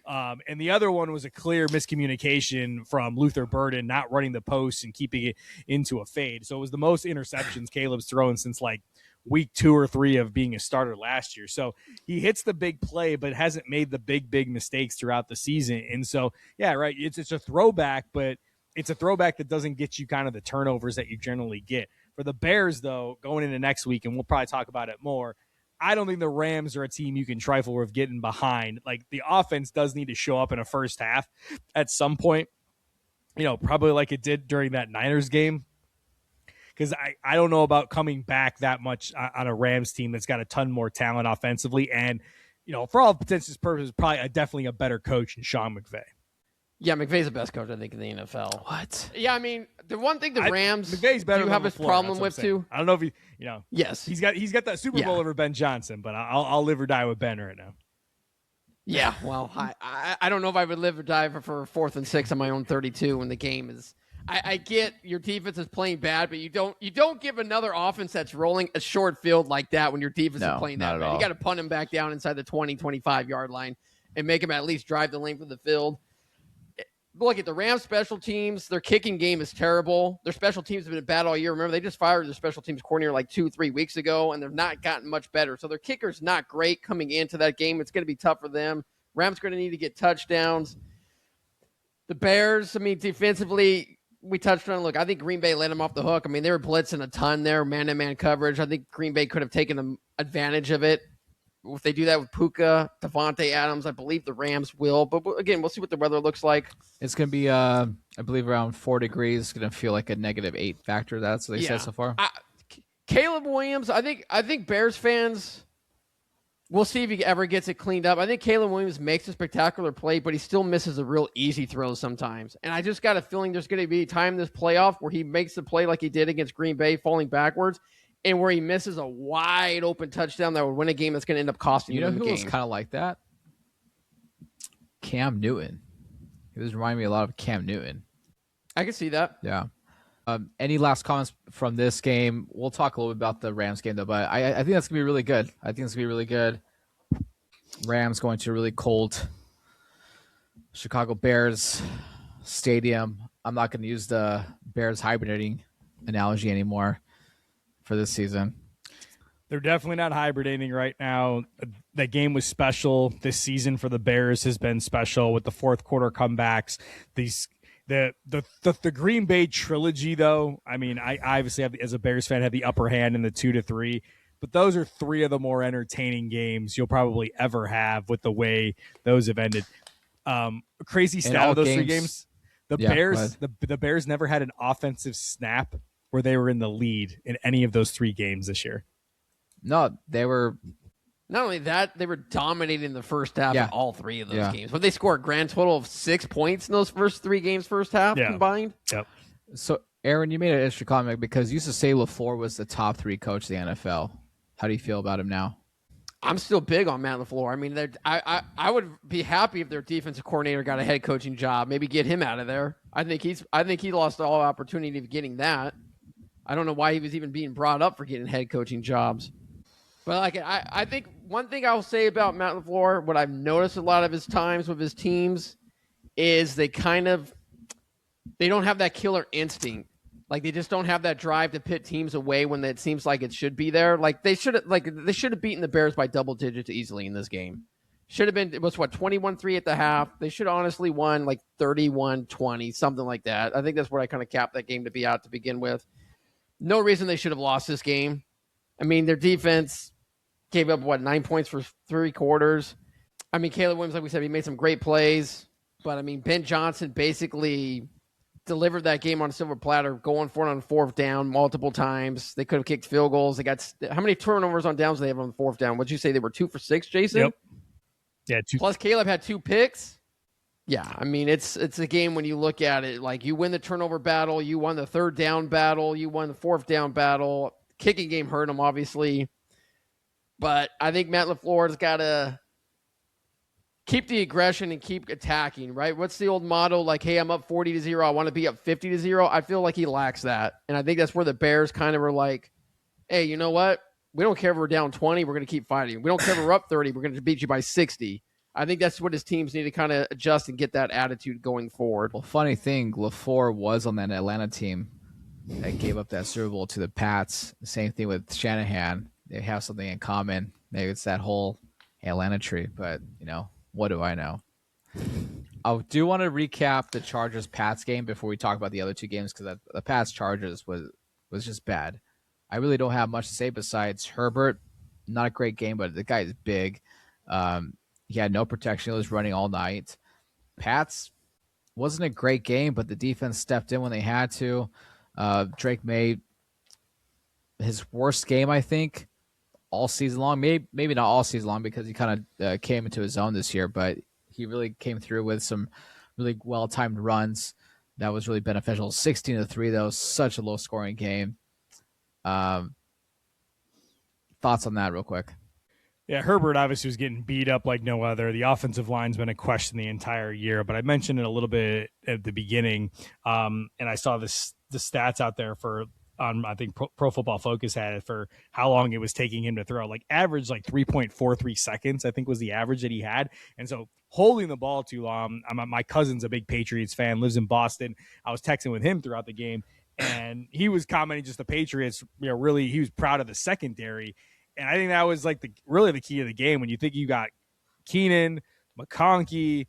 And the other one was a clear miscommunication from Luther Burden, not running the post and keeping it into a fade. So it was the most interceptions Caleb's thrown since like week 2 or 3 of being a starter last year. So he hits the big play, but hasn't made the big mistakes throughout the season. And so, yeah, right. It's a throwback, but it's a throwback that doesn't get you kind of the turnovers that you generally get. For the Bears, though, going into next week, and we'll probably talk about it more, I don't think the Rams are a team you can trifle with getting behind. Like, the offense does need to show up in a first half at some point, probably like it did during that Niners game. Because I don't know about coming back that much on a Rams team that's got a ton more talent offensively. And, for all intents and purposes, probably definitely a better coach than Sean McVay. Yeah, McVay's the best coach, I think, in the NFL. What? Yeah, I mean, the one thing the Rams McVay's better do have a problem with too. I don't know if he, Yes, he's got that Super Bowl over Ben Johnson, but I'll live or die with Ben right now. Yeah, well, I don't know if I would live or die for 4th and 6 on my own 32 when the game is. I get your defense is playing bad, but you don't give another offense that's rolling a short field like that when your defense is playing that bad. You got to punt him back down inside the 20, 25 yard line and make him at least drive the length of the field. look at the Rams special teams. Their kicking game is terrible. Their special teams have been bad all year. Remember, they just fired their special teams coordinator like 2-3 weeks ago, and they've not gotten much better. So their kicker's not great coming into that game. It's going to be tough for them. Rams going to need to get touchdowns. The Bears, I mean, defensively, we touched on. Look, I think Green Bay let them off the hook. I mean, they were blitzing a ton there, man-to-man coverage. I think Green Bay could have taken advantage of it. If they do that with Puka, Devontae Adams, I believe the Rams will. But again, we'll see what the weather looks like. It's going to be, I believe, around 4 degrees. It's going to feel like a -8 factor. That's what they said so far. Caleb Williams, I think Bears fans, we'll see if he ever gets it cleaned up. I think Caleb Williams makes a spectacular play, but he still misses a real easy throw sometimes. And I just got a feeling there's going to be a time in this playoff where he makes the play like he did against Green Bay, falling backwards, and where he misses a wide open touchdown that would win a game that's going to end up costing you him know the who game. was kind of like that? Cam Newton. He was reminding me a lot of Cam Newton. I can see that. Yeah. Any last comments from this game? We'll talk a little bit about the Rams game, though, but I think that's going to be really good. I think it's going to be really good. Rams going to a really cold Chicago Bears stadium. I'm not going to use the Bears hibernating analogy anymore for this season. They're definitely not hibernating right now. That game was special. This season for the Bears has been special with the fourth quarter comebacks. The Green Bay trilogy, though. I mean, I obviously have, as a Bears fan, had the upper hand in the 2-3, but those are 3 of the more entertaining games you'll probably ever have with the way those have ended. Crazy stat of those 3 games. The Bears never had an offensive snap where they were in the lead in any of those 3 games this year. No, they were. Not only that, they were dominating the first half of all 3 of those games. But they scored a grand total of 6 points in those first 3 games, first half combined. Yep. So, Aaron, you made an interesting comment because you used to say LaFleur was the top 3 coach in the NFL. How do you feel about him now? I'm still big on Matt LaFleur. I mean, I would be happy if their defensive coordinator got a head coaching job. Maybe get him out of there. I think he lost all opportunity of getting that. I don't know why he was even being brought up for getting head coaching jobs. But I think one thing I'll say about Matt LaFleur, what I've noticed a lot of his times with his teams, is they don't have that killer instinct. Like they just don't have that drive to pit teams away when it seems like it should be there. Like they should have beaten the Bears by double digits easily in this game. Should have been, it was 21-3 at the half. They should have honestly won like 31-20, something like that. I think that's where I kind of capped that game to be out to begin with. No reason they should have lost this game. I mean, their defense gave up, 9 points for 3 quarters. I mean, Caleb Williams, like we said, he made some great plays. But, I mean, Ben Johnson basically delivered that game on a silver platter, going for it on 4th down multiple times. They could have kicked field goals. They got – how many turnovers on downs did they have on the 4th down? What'd you say? They were 2 for 6, Jaeson? Yep. Yeah, 2. Plus, Caleb had 2 picks. Yeah, I mean, it's a game when you look at it, like you win the turnover battle, you won the 3rd down battle, you won the 4th down battle. Kicking game hurt him, obviously. But I think Matt LaFleur's got to keep the aggression and keep attacking, right? What's the old motto? Like, hey, I'm up 40-0. I want to be up 50-0. I feel like he lacks that. And I think that's where the Bears kind of were like, hey, you know what? We don't care if we're down 20. We're going to keep fighting. We don't care if we're up 30. We're going to beat you by 60. I think that's what his teams need to kind of adjust and get that attitude going forward. Well, funny thing, LaFleur was on that Atlanta team that gave up that Super Bowl to the Pats. The same thing with Shanahan. They have something in common. Maybe it's that whole Atlanta tree, but, what do I know? I do want to recap the Chargers-Pats game before we talk about the other 2 games because the Pats-Chargers was just bad. I really don't have much to say besides Herbert. Not a great game, but the guy is big. He had no protection. He was running all night. Pats wasn't a great game, but the defense stepped in when they had to. Drake made his worst game, I think, all season long. Maybe not all season long because he kind of came into his own this year, but he really came through with some really well-timed runs. That was really beneficial. 16-3, though, such a low-scoring game. Thoughts on that real quick? Yeah, Herbert obviously was getting beat up like no other. The offensive line's been a question the entire year, but I mentioned it a little bit at the beginning, and I saw the stats out there for I think Pro Football Focus had it for how long it was taking him to throw. Like average, like 3.43 seconds, I think was the average that he had. And so holding the ball too long. My cousin's a big Patriots fan, lives in Boston. I was texting with him throughout the game, and he was commenting just the Patriots, really, he was proud of the secondary. And I think that was like really the key of the game. When you think you got Keenan, McConkey,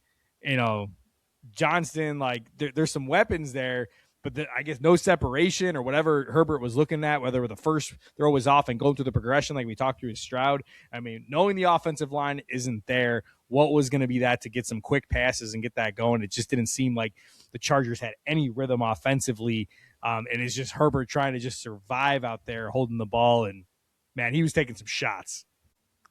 Johnston, like there's some weapons there, but I guess no separation or whatever Herbert was looking at, whether the first throw was off and going through the progression like we talked through with Stroud. I mean, knowing the offensive line isn't there, what was going to be that to get some quick passes and get that going? It just didn't seem like the Chargers had any rhythm offensively, and it's just Herbert trying to just survive out there holding the ball, and man, he was taking some shots.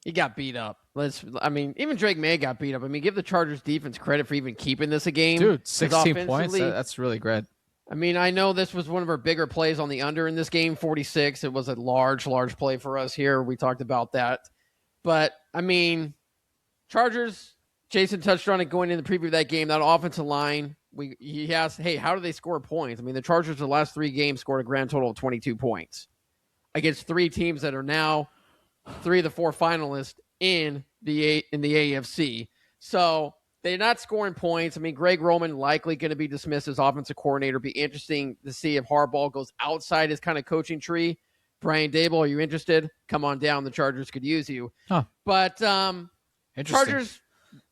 He got beat up. Even Drake Maye got beat up. I mean, give the Chargers defense credit for even keeping this a game. Dude, 16 points. That's really great. I mean, I know this was one of our bigger plays on the under in this game, 46. It was a large play for us here. We talked about that. But, I mean, Chargers, Jaeson touched on it going in the preview of that game, that offensive line. He asked, hey, how do they score points? I mean, the Chargers, the last 3 games, scored a grand total of 22 points against 3 teams that are now 3 of the 4 finalists in the AFC. So they're not scoring points. I mean, Greg Roman likely going to be dismissed as offensive coordinator. Be interesting to see if Harbaugh goes outside his kind of coaching tree. Brian Dable, are you interested? Come on down. The Chargers could use you. Huh. But Chargers,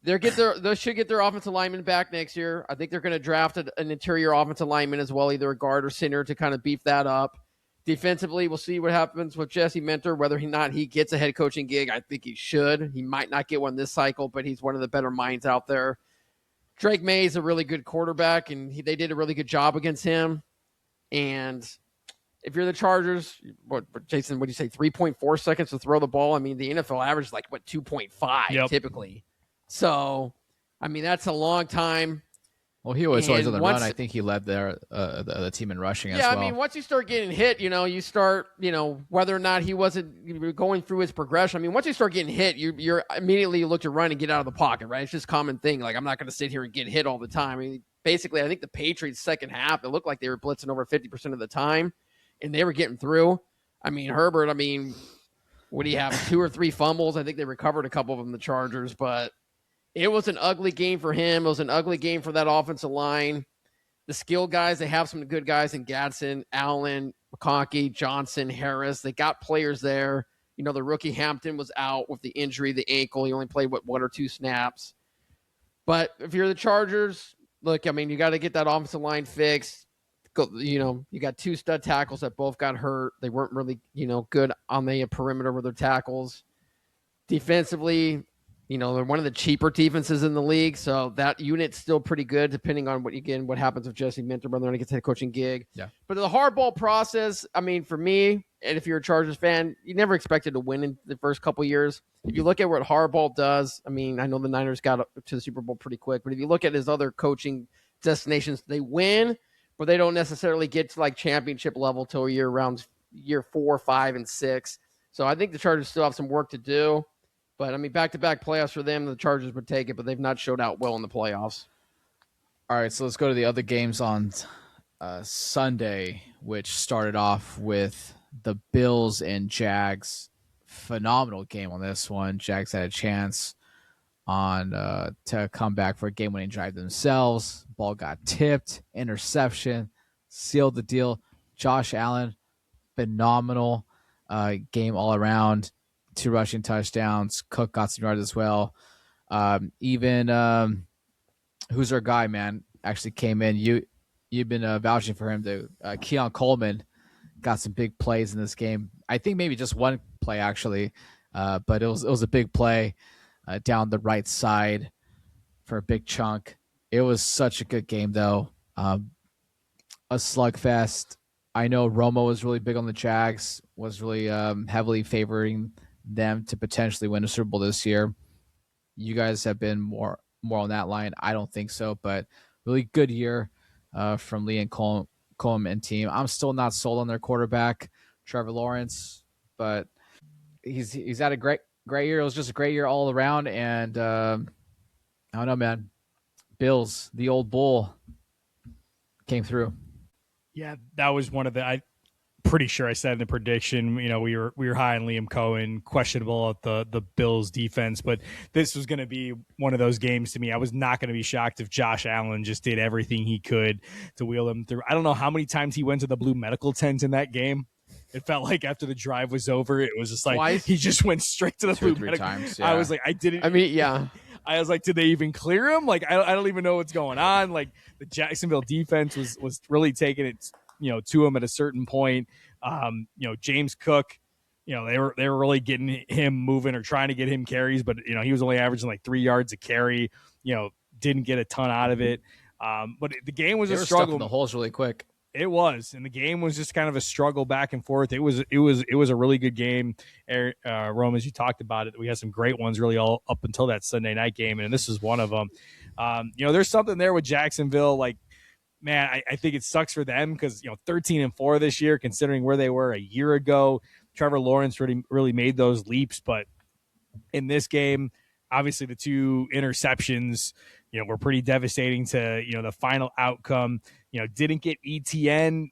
they should get their offensive lineman back next year. I think they're going to draft an interior offensive lineman as well, either a guard or center, to kind of beef that up. Defensively, we'll see what happens with Jesse Minter, whether or not he gets a head coaching gig. I think he should. He might not get one this cycle, but he's one of the better minds out there. Drake Maye is a really good quarterback, and they did a really good job against him. And if you're the Chargers, Jaeson, what do you say, 3.4 seconds to throw the ball? I mean, the NFL average is like, 2.5 typically. So, I mean, that's a long time. Well, he was always on the run. I think he led the team in rushing as well. Yeah, I mean, once you start getting hit, you start, whether or not he wasn't going through his progression. I mean, once you start getting hit, you're immediately look to run and get out of the pocket, right? It's just a common thing. Like, I'm not going to sit here and get hit all the time. I mean, basically, I think the Patriots' second half, it looked like they were blitzing over 50% of the time, and they were getting through. I mean, Herbert, what do you have, 2 or 3 fumbles? I think they recovered a couple of them, the Chargers, but it was an ugly game for him. It was an ugly game for that offensive line. The skill guys, they have some good guys in Gadsden, Allen, McConkey, Johnson, Harris. They got players there. The rookie Hampton was out with the injury, the ankle. He only played, 1 or 2 snaps. But if you're the Chargers, look, I mean, you got to get that offensive line fixed. You got 2 stud tackles that both got hurt. They weren't really, good on the perimeter with their tackles. Defensively, they're one of the cheaper defenses in the league, so that unit's still pretty good, depending on what happens with Jesse Minter, whether or not he gets a coaching gig. Yeah. But the hardball process, I mean, for me, and if you're a Chargers fan, you never expected to win in the first couple years. If you look at what Harbaugh does, I mean, I know the Niners got up to the Super Bowl pretty quick, but if you look at his other coaching destinations, they win, but they don't necessarily get to like championship level till around year 4, 5, and 6. So I think the Chargers still have some work to do. But, I mean, back-to-back playoffs for them, the Chargers would take it, but they've not showed out well in the playoffs. All right, so let's go to the other games on Sunday, which started off with the Bills and Jags. Phenomenal game on this one. Jags had a chance to come back for a game-winning drive themselves. Ball got tipped, interception, sealed the deal. Josh Allen, phenomenal game all around. 2 rushing touchdowns. Cook got some yards as well. Even who's our guy, man, actually came in. You've been vouching for him. Keon Coleman got some big plays in this game. I think maybe just one play actually, but it was a big play down the right side for a big chunk. It was such a good game though. A slugfest. I know Romo was really big on the Jags. Was really heavily favoring them to potentially win a Super Bowl this year. You guys have been more on that line. I don't think so, but really good year from Lee and Coleman and team. I'm still not sold on their quarterback, Trevor Lawrence, but he's had a great year. It was just a great year all around, and I don't know, man. Bills, the old bull, came through. Yeah, that was one of the pretty sure I said in the prediction, we were high on Liam Cohen, questionable at the Bills defense, but this was going to be one of those games to me. I was not going to be shocked if Josh Allen just did everything he could to wheel him through. I don't know how many times he went to the blue medical tent in that game. It felt like after the drive was over, it was just like Twice? he just went straight to the blue medical times. I was like, I was like, did they even clear him? Like, I don't even know what's going on. Like, the Jacksonville defense was really taking it, to him at a certain point. James Cook, they were really getting him moving or trying to get him carries, but he was only averaging like 3 yards a carry. Didn't get a ton out of it. But the game was a struggle. The holes really quick. It was, and the game was just kind of a struggle back and forth. It was a really good game. Rome, as you talked about it, we had some great ones really all up until that Sunday night game, and this is one of them. There's something there with Jacksonville. Like, man, I think it sucks for them because 13-4 this year, considering where they were a year ago. Trevor Lawrence really made those leaps, but in this game, obviously the 2 interceptions, were pretty devastating to the final outcome. Didn't get ETN,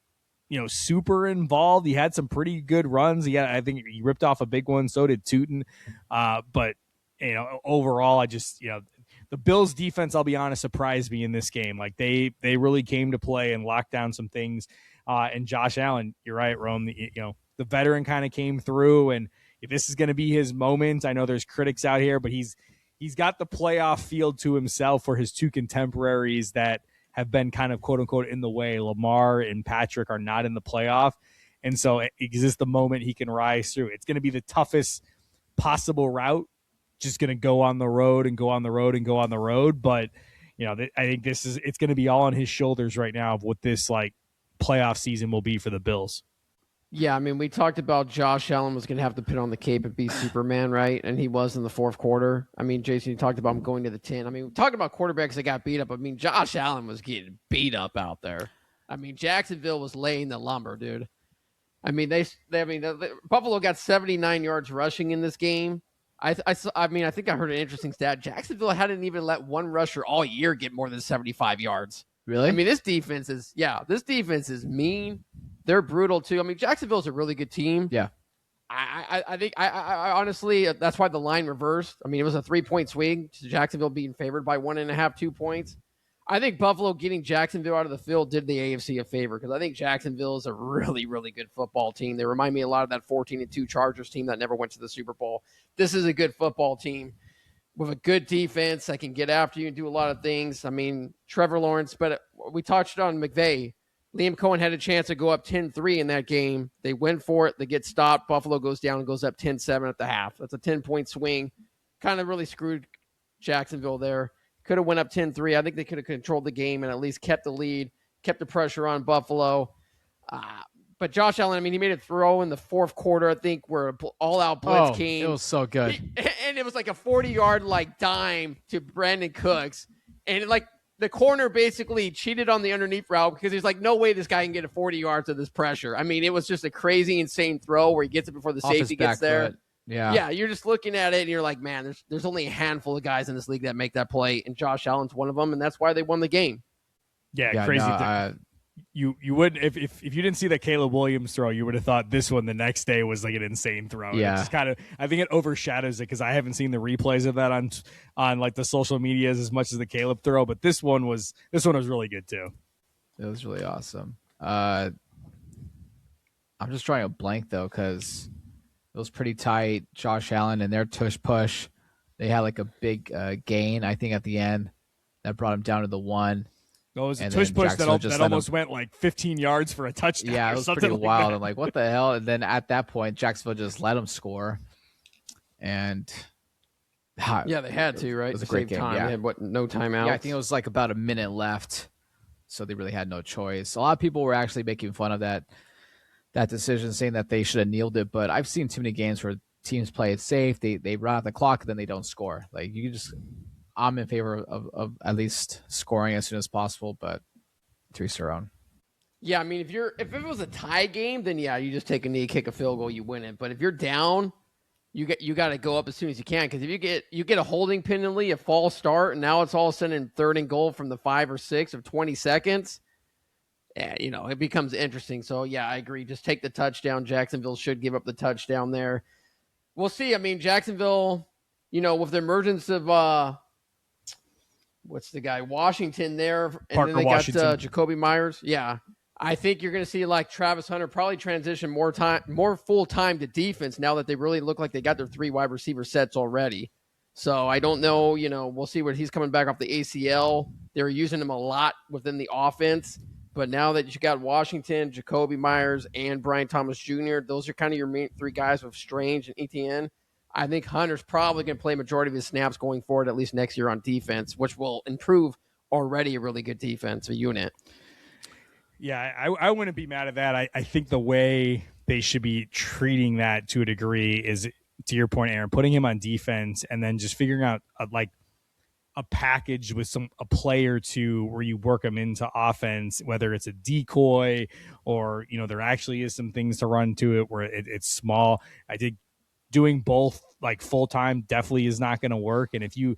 super involved. He had some pretty good runs. I think he ripped off a big one. So did Tootin. But overall, I just, the Bills defense, I'll be honest, surprised me in this game. Like they really came to play and locked down some things. And Josh Allen, you're right, Rome, the veteran kind of came through, and if this is going to be his moment, I know there's critics out here, but he's got the playoff field to himself for his 2 contemporaries that have been kind of quote unquote in the way. Lamar and Patrick are not in the playoff. And so it exists the moment he can rise through. It's going to be the toughest possible route, just going to go on the road and go on the road and go on the road. But, I think it's going to be all on his shoulders right now of what this like playoff season will be for the Bills. Yeah, I mean, we talked about Josh Allen was going to have to put on the cape and be Superman, right? And he was in the fourth quarter. I mean, Jaeson, you talked about him going to the 10. I mean, talking about quarterbacks that got beat up. I mean, Josh Allen was getting beat up out there. I mean, Jacksonville was laying the lumber, dude. I mean, Buffalo got 79 yards rushing in this game. I think I heard an interesting stat. Jacksonville hadn't even let one rusher all year get more than 75 yards. Really? I mean, this defense is mean. They're brutal too. I mean, Jacksonville's a really good team. Yeah. I think I honestly, that's why the line reversed. I mean, it was a 3-point swing to Jacksonville being favored by 1.5, 2 points. I think Buffalo getting Jacksonville out of the field did the AFC a favor because I think Jacksonville is a really, really good football team. They remind me a lot of that 14-2 Chargers team that never went to the Super Bowl. This is a good football team with a good defense that can get after you and do a lot of things. I mean, Trevor Lawrence, but we touched on McVay. Liam Cohen had a chance to go up 10-3 in that game. They went for it. They get stopped. Buffalo goes down and goes up 10-7 at the half. That's a 10-point swing. Kind of really screwed Jacksonville there. Could have went up 10-3. I think they could have controlled the game and at least kept the lead, kept the pressure on Buffalo. But Josh Allen, I mean, he made a throw in the fourth quarter, I think, where an all-out blitz came. It was so good. And it was like a 40-yard dime to Brandon Cooks. And the corner basically cheated on the underneath route because he's like, no way this guy can get a 40 yards of this pressure. I mean, it was just a crazy, insane throw where he gets it before the safety gets there. Foot. Yeah. Yeah, you're just looking at it and you're like, man, there's only a handful of guys in this league that make that play, and Josh Allen's one of them, and that's why they won the game. Yeah, crazy. No, you would if you didn't see that Caleb Williams throw, you would have thought this one the next day was like an insane throw. Yeah, it's kind of, I think it overshadows it because I haven't seen the replays of that on like the social medias as much as the Caleb throw, but this one was really good too. It was really awesome. I'm just trying to blank though because it was pretty tight. Josh Allen and their tush push, they had like a big gain I think at the end that brought him down to the 1. It was a tush push that almost went like 15 yards for a touchdown. Yeah, it was pretty wild. I'm like, what the hell? And then at that point, Jacksonville just let them score. And yeah, they had to, right? It was a great game. Time. Yeah. They had no timeouts. Yeah, I think it was like about a minute left, so they really had no choice. A lot of people were actually making fun of that decision, saying that they should have kneeled it. But I've seen too many games where teams play it safe. They run out the clock, and then they don't score. Like you just. I'm in favor of at least scoring as soon as possible, but to each their own. Yeah, I mean, if it was a tie game, then yeah, you just take a knee, kick a field goal, you win it. But if you're down, you got to go up as soon as you can because if you get a holding penalty, a false start, and now it's all of a sudden 3rd and goal from the 5 or 6 of 20 seconds. it becomes interesting. So, yeah, I agree. Just take the touchdown. Jacksonville should give up the touchdown there. We'll see. I mean, Jacksonville, with the emergence of what's the guy? Washington there. And Parker then they Washington. got Jacoby Myers. Yeah. I think you're going to see like Travis Hunter probably transition more full time to defense now that they really look like they got their 3 wide receiver sets already. So I don't know, we'll see what he's coming back off the ACL. They were using him a lot within the offense, but now that you got Washington, Jacoby Myers, and Brian Thomas Jr., those are kind of your main 3 guys with Strange and Etienne. I think Hunter's probably going to play a majority of his snaps going forward, at least next year on defense, which will improve already a really good defensive unit. Yeah, I wouldn't be mad at that. I think the way they should be treating that to a degree is, to your point, Aaron, putting him on defense and then just figuring out a package with a play or two where you work him into offense, whether it's a decoy or, there actually is some things to run to it where it's small. I think doing both like full time definitely is not going to work. And if you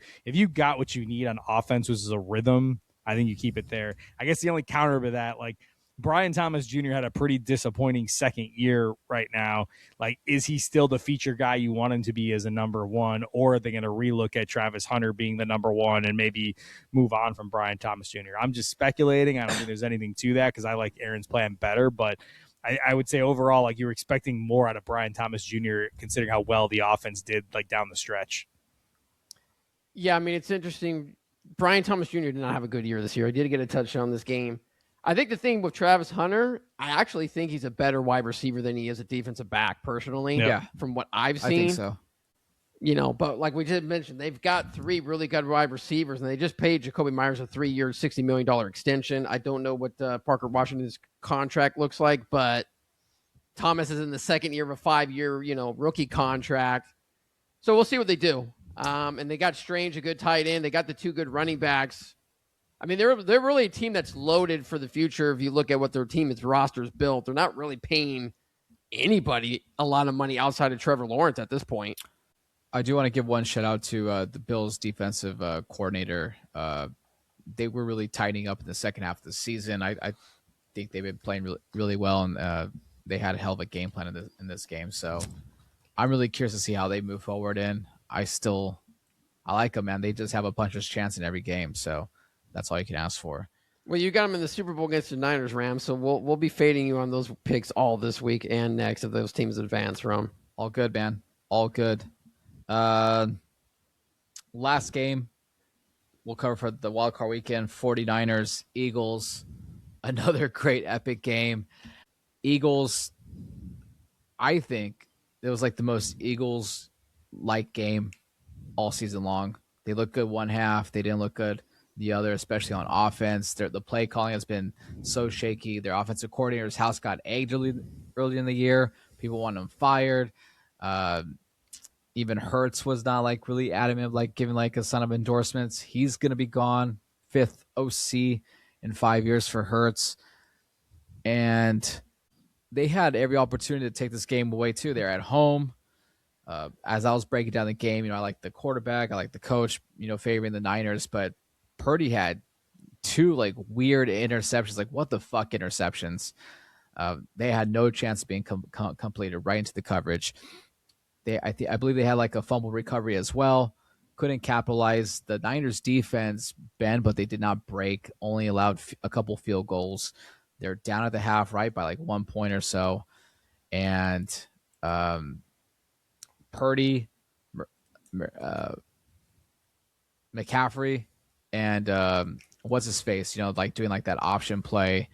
got what you need on offense, which is a rhythm, I think you keep it there. I guess the only counter to that, like Brian Thomas Jr. had a pretty disappointing second year right now. Like, is he still the feature guy you want him to be as a number 1, or are they going to relook at Travis Hunter being the number 1 and maybe move on from Brian Thomas Jr.? I'm just speculating. I don't think there's anything to that because I like Aaron's plan better, but I would say overall, like, you were expecting more out of Brian Thomas Jr. considering how well the offense did like down the stretch. Yeah, I mean, it's interesting. Brian Thomas Jr. did not have a good year this year. He did get a touchdown this game. I think the thing with Travis Hunter, I actually think he's a better wide receiver than he is a defensive back, personally. Yeah. From what I've seen. I think so. But like we just mentioned, they've got 3 really good wide receivers, and they just paid Jacoby Myers a 3-year, $60 million extension. I don't know what Parker Washington's contract looks like, but Thomas is in the second year of a 5-year, rookie contract. So we'll see what they do. And they got Strange, a good tight end. They got the 2 good running backs. I mean, they're really a team that's loaded for the future. If you look at what their team's roster is built, they're not really paying anybody a lot of money outside of Trevor Lawrence at this point. I do want to give one shout out to the Bills defensive coordinator. They were really tightening up in the second half of the season. I think they've been playing really, really well, and they had a hell of a game plan in this game. So I'm really curious to see how they move forward in. I like them, man. They just have a puncher's chance in every game. So that's all you can ask for. Well, you got them in the Super Bowl against the Niners, Rams. So we'll be fading you on those picks all this week and next if those teams advance from. All good, man. All good. Last game we'll cover for the wildcard weekend, 49ers, Eagles. Another great epic game. Eagles, I think it was like the most Eagles-like game all season long. They look good one half. They didn't look good the other, especially on offense. The play calling has been so shaky. Their offensive coordinator's house got egged early in the year. People want him fired. Even Hurts was not like really adamant, like giving like a son of endorsements. He's going to be gone. 5th OC in 5 years for Hurts. And they had every opportunity to take this game away too. They're at home. As I was breaking down the game, I like the quarterback, I like the coach, favoring the Niners, but Purdy had 2 like weird interceptions, like what the fuck interceptions. They had no chance of being completed right into the coverage. I believe they had like a fumble recovery as well. Couldn't capitalize. The Niners defense bent, but they did not break. Only allowed a couple field goals. They're down at the half, right, by like 1 point or so. And Purdy, McCaffrey, and what's his face? Like doing like that option play.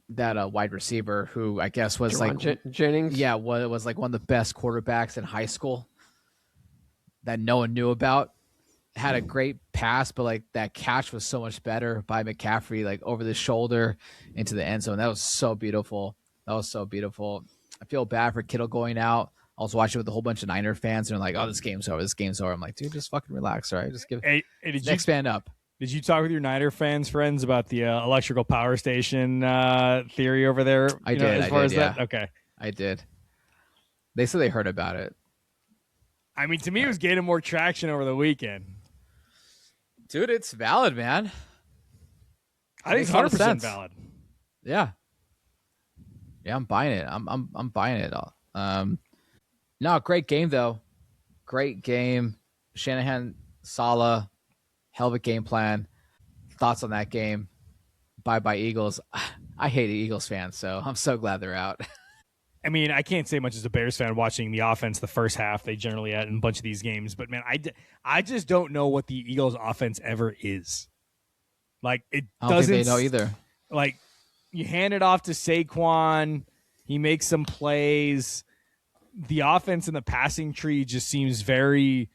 That wide receiver who I guess was Jennings. Yeah, was like one of the best quarterbacks in high school that no one knew about. Had a great pass, but like that catch was so much better by McCaffrey, like over the shoulder into the end zone. That was so beautiful. I feel bad for Kittle going out. I was watching with a whole bunch of Niner fans and they're like, "Oh, this game's over. I'm like, dude, just fucking relax, all right? Just give next man up." Did you talk with your Niner friends about the electrical power station theory over there? I did. That? Okay. I did. They said they heard about it. I mean, to me, it was gaining more traction over the weekend. Dude, it's valid, man. I think it's 100% valid. Yeah. Yeah, I'm buying it. I'm buying it all. No, great game though. Great game. Shanahan, Saleh, hell of a game plan. Thoughts on that game? Bye Eagles. I hate Eagles fans, so I'm so glad they're out. I mean, I can't say much as a Bears fan watching the offense the first half. They generally had in a bunch of these games. But, man, I just don't know what the Eagles offense ever is. Like, it I don't doesn't. think they know either. Like, you hand it off to Saquon. He makes some plays. The offense in the passing tree just seems very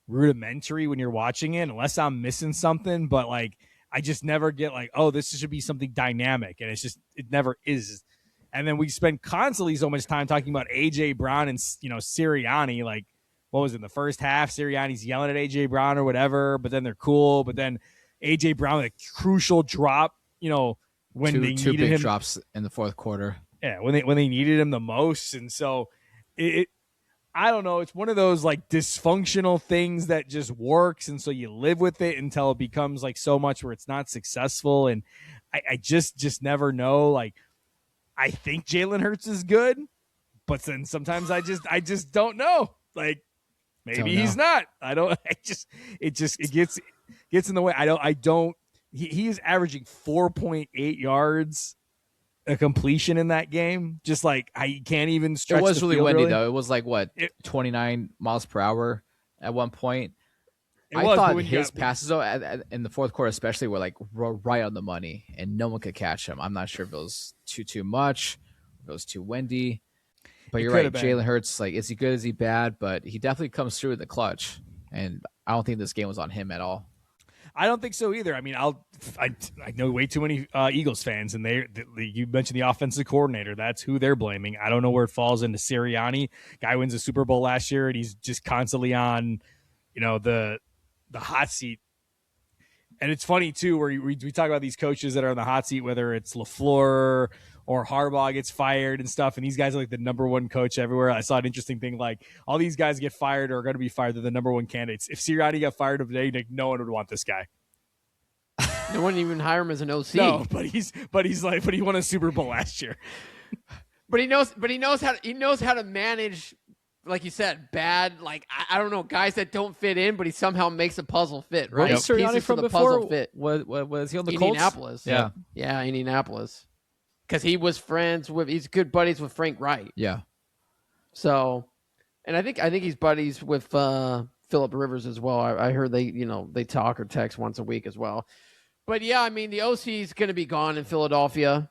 rudimentary when you're watching it, unless I'm missing something. But, like, I just never get like, oh, this should be something dynamic. And it never is. And then we spend constantly so much time talking about A.J. Brown and, Sirianni. Like, what was it, in the first half? Sirianni's yelling at A.J. Brown or whatever, but then they're cool. But then A.J. Brown, a crucial drop, when they two needed big him. drops in the fourth quarter. Yeah, when they needed him the most. And so I don't know. It's one of those like dysfunctional things that just works. And so you live with it until it becomes like so much where it's not successful. And I just never know. Like, I think Jalen Hurts is good, but then sometimes I just don't know. Like, maybe he's not. I don't. It gets in the way. I don't. He is averaging 4.8 yards a completion in that game. Just like I can't even stretch. It was the really field, windy really. though. It was like 29 miles per hour at one point. I was, thought his passes though in the fourth quarter especially were like right on the money, and no one could catch him. I'm not sure if it was too much, if it was too windy. But you're right, Jalen Hurts, like, is he good? Is he bad? But he definitely comes through in the clutch, and I don't think this game was on him at all. I don't think so either. I mean, I know way too many Eagles fans, and you mentioned the offensive coordinator. That's who they're blaming. I don't know where it falls into Sirianni. Guy wins a Super Bowl last year, and he's just constantly on, the hot seat. And it's funny too, where we talk about these coaches that are on the hot seat, whether it's LaFleur or Harbaugh gets fired and stuff, and these guys are like the number one coach everywhere. I saw an interesting thing, like all these guys get fired or are going to be fired. They're the number one candidates. If Sirianni got fired today, no one would want this guy. No one even hire him as an OC. No, but he won a Super Bowl last year. But he knows how to manage, like you said, bad, like I don't know, guys that don't fit in, but he somehow makes a puzzle fit, right? Was Sirianni from before? Fit. Was he on the Indianapolis? Colts? Yeah, Indianapolis. Because he's good buddies with Frank Wright. Yeah. So, and I think he's buddies with Phillip Rivers as well. I heard they talk or text once a week as well. But yeah, I mean the OC is going to be gone in Philadelphia,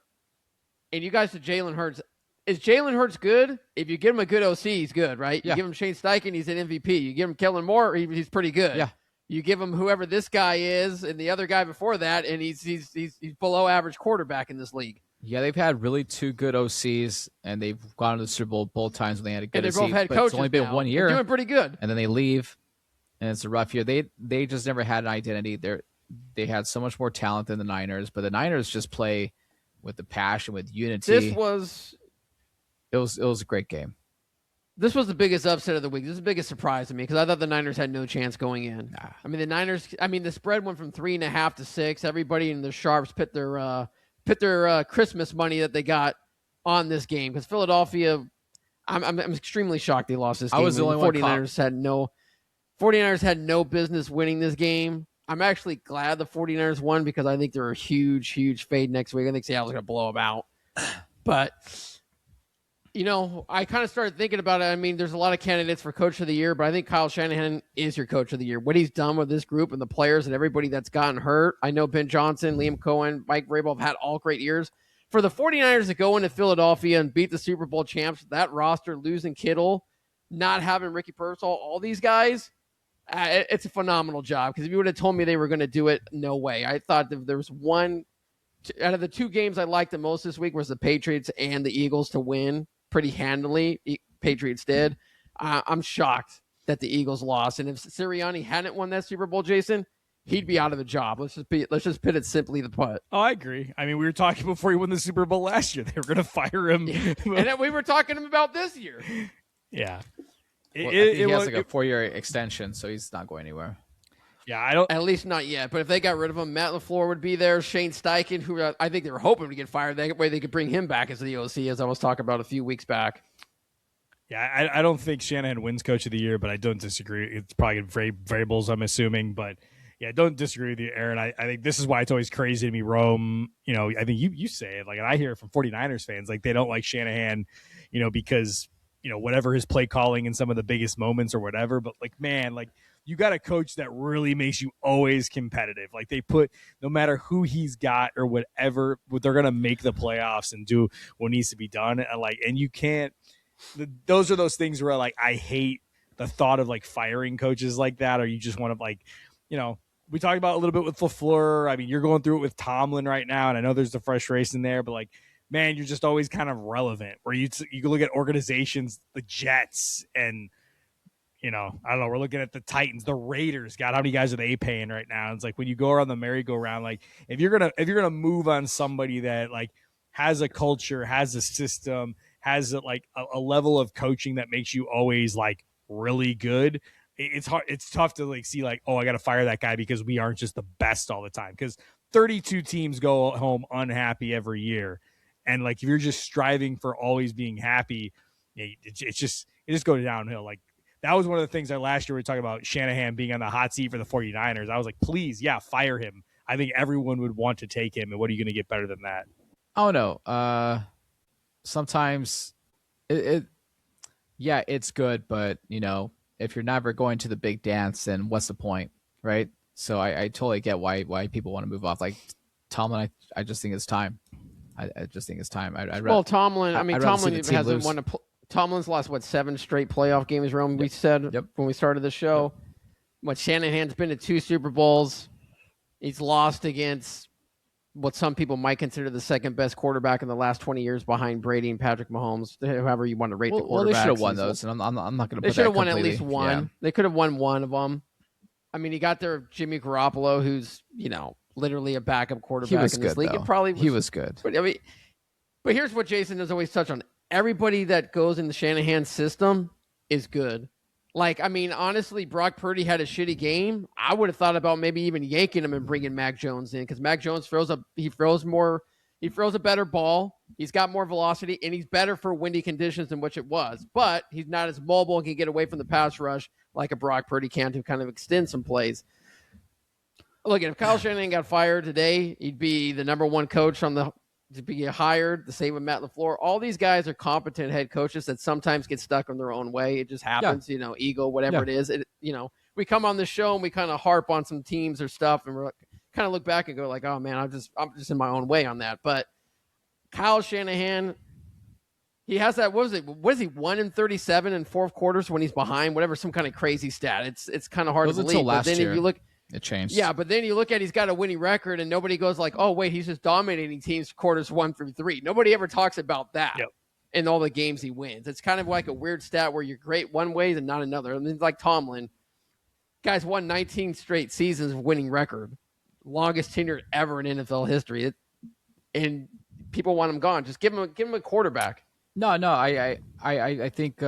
and you guys said Jalen Hurts. Is Jalen Hurts good? If you give him a good OC, he's good, right? Yeah. You give him Shane Steichen, he's an MVP. You give him Kellen Moore, he's pretty good. Yeah. You give him whoever this guy is and the other guy before that, and he's below average quarterback in this league. Yeah, they've had really two good OCs, and they've gone to the Super Bowl both times when they had a good and OC. Both head but coaches it's only been now. 1 year. They're doing pretty good. And then they leave, and it's a rough year. They just never had an identity. They had so much more talent than the Niners, but the Niners just play with the passion, with unity. It was a great game. This was the biggest upset of the week. This is the biggest surprise to me because I thought the Niners had no chance going in. Nah. I mean, the spread went from 3.5 to 6. Everybody in the sharps put their Christmas money that they got on this game because Philadelphia. I'm extremely shocked they lost this game. I was the only one. 49ers had no business winning this game. I'm actually glad the 49ers won because I think they're a huge, huge fade next week. I think Seattle's going to blow them out. But, I kind of started thinking about it. I mean, there's a lot of candidates for Coach of the Year, but I think Kyle Shanahan is your Coach of the Year. What he's done with this group and the players and everybody that's gotten hurt. I know Ben Johnson, Liam Cohen, Mike Vrabel have had all great years. For the 49ers to go into Philadelphia and beat the Super Bowl champs, that roster, losing Kittle, not having Ricky Pearsall, all these guys, it's a phenomenal job. Because if you would have told me they were going to do it, no way. I thought if there was one out of the two games I liked the most this week was the Patriots and the Eagles to win pretty handily. Patriots did. I'm shocked that the Eagles lost. And if Sirianni hadn't won that Super Bowl, Jason, he'd be out of a job. Let's just put it simply the put. Oh, I agree. I mean, we were talking before he won the Super Bowl last year. They were going to fire him. Yeah. And then we were talking about this year. Yeah. He has like a 4-year extension, so he's not going anywhere. Yeah, I don't. At least not yet. But if they got rid of him, Matt LaFleur would be there. Shane Steichen, who I think they were hoping to get fired. That way they could bring him back as the OC, as I was talking about a few weeks back. Yeah, I don't think Shanahan wins Coach of the Year, but I don't disagree. It's probably Vrabel's, I'm assuming. But yeah, I don't disagree with you, Aaron. I think this is why it's always crazy to me, Rome. I think you say it, like, and I hear it from 49ers fans, like they don't like Shanahan, because whatever his play calling in some of the biggest moments or whatever. But like, man, like, you got a coach that really makes you always competitive. Like, they put, no matter who he's got or whatever, they're going to make the playoffs and do what needs to be done. And you can't, those are those things where, like, I hate the thought of, like, firing coaches like that, or you just want to, like, we talked about a little bit with LaFleur. I mean, you're going through it with Tomlin right now, and I know there's the frustration there, but, like, man, you're just always kind of relevant, where you can look at organizations, the Jets, and, I don't know, we're looking at the Titans, the Raiders. God, how many guys are they paying right now? It's like, when you go around the merry-go-round, like, if you're gonna move on somebody that, like, has a culture, has a system, has a level of coaching that makes you always, like, really good, it's hard. It's tough to, like, see, like, oh, I got to fire that guy because we aren't just the best all the time. Because 32 teams go home unhappy every year, and, like, if you're just striving for always being happy, it just goes downhill. Like, that was one of the things that last year we were talking about Shanahan being on the hot seat for the 49ers. I was like, please, yeah, fire him. I think everyone would want to take him. And what are you going to get better than that? Oh, no. Sometimes it's good, but, if you're never going to the big dance, then what's the point, right? So I totally get why people want to move off. Like Tomlin, I just think it's time. I just think it's time. Tomlin, Tomlin hasn't won Tomlin's lost, 7 straight playoff games, Rome, yep. We said yep. when we started the show. Yep. Shanahan's been to 2 Super Bowls. He's lost against what some people might consider the second best quarterback in the last 20 years behind Brady and Patrick Mahomes, however you want to rate the quarterbacks. Well, they should have won those, and I'm not going to put that. They should have won at least one. Yeah. They could have won one of them. I mean, he got there Jimmy Garoppolo, who's, literally a backup quarterback in this league. He was good. But here's what Jason has always touched on. Everybody that goes in the Shanahan system is good. Like, I mean, honestly, Brock Purdy had a shitty game. I would have thought about maybe even yanking him and bringing Mac Jones in, because Mac Jones throws a better ball. He's got more velocity, and he's better for windy conditions than which it was. But he's not as mobile and can get away from the pass rush like a Brock Purdy can to kind of extend some plays. Look, if Kyle Shanahan got fired today, he'd be the number 1 coach to be hired. The same with Matt LaFleur. All these guys are competent head coaches that sometimes get stuck in their own way. It just happens, ego, whatever it is. We come on the show and we kind of harp on some teams or stuff, and we're kind of look back and go like, oh man, I'm just in my own way on that. But Kyle Shanahan, he has that. What is he 1-37 in fourth quarters when he's behind? Whatever, some kind of crazy stat. It's kind of hard to believe. But then if you look. It changed. Yeah, but then you look at he's got a winning record, and nobody goes like, oh, wait, he's just dominating teams quarters 1 through 3. Nobody ever talks about that in all the games he wins. It's kind of like a weird stat where you're great one way and not another. I mean, like Tomlin. Guy's won 19 straight seasons of winning record. Longest tenure ever in NFL history. And people want him gone. Just give him a quarterback. No, I think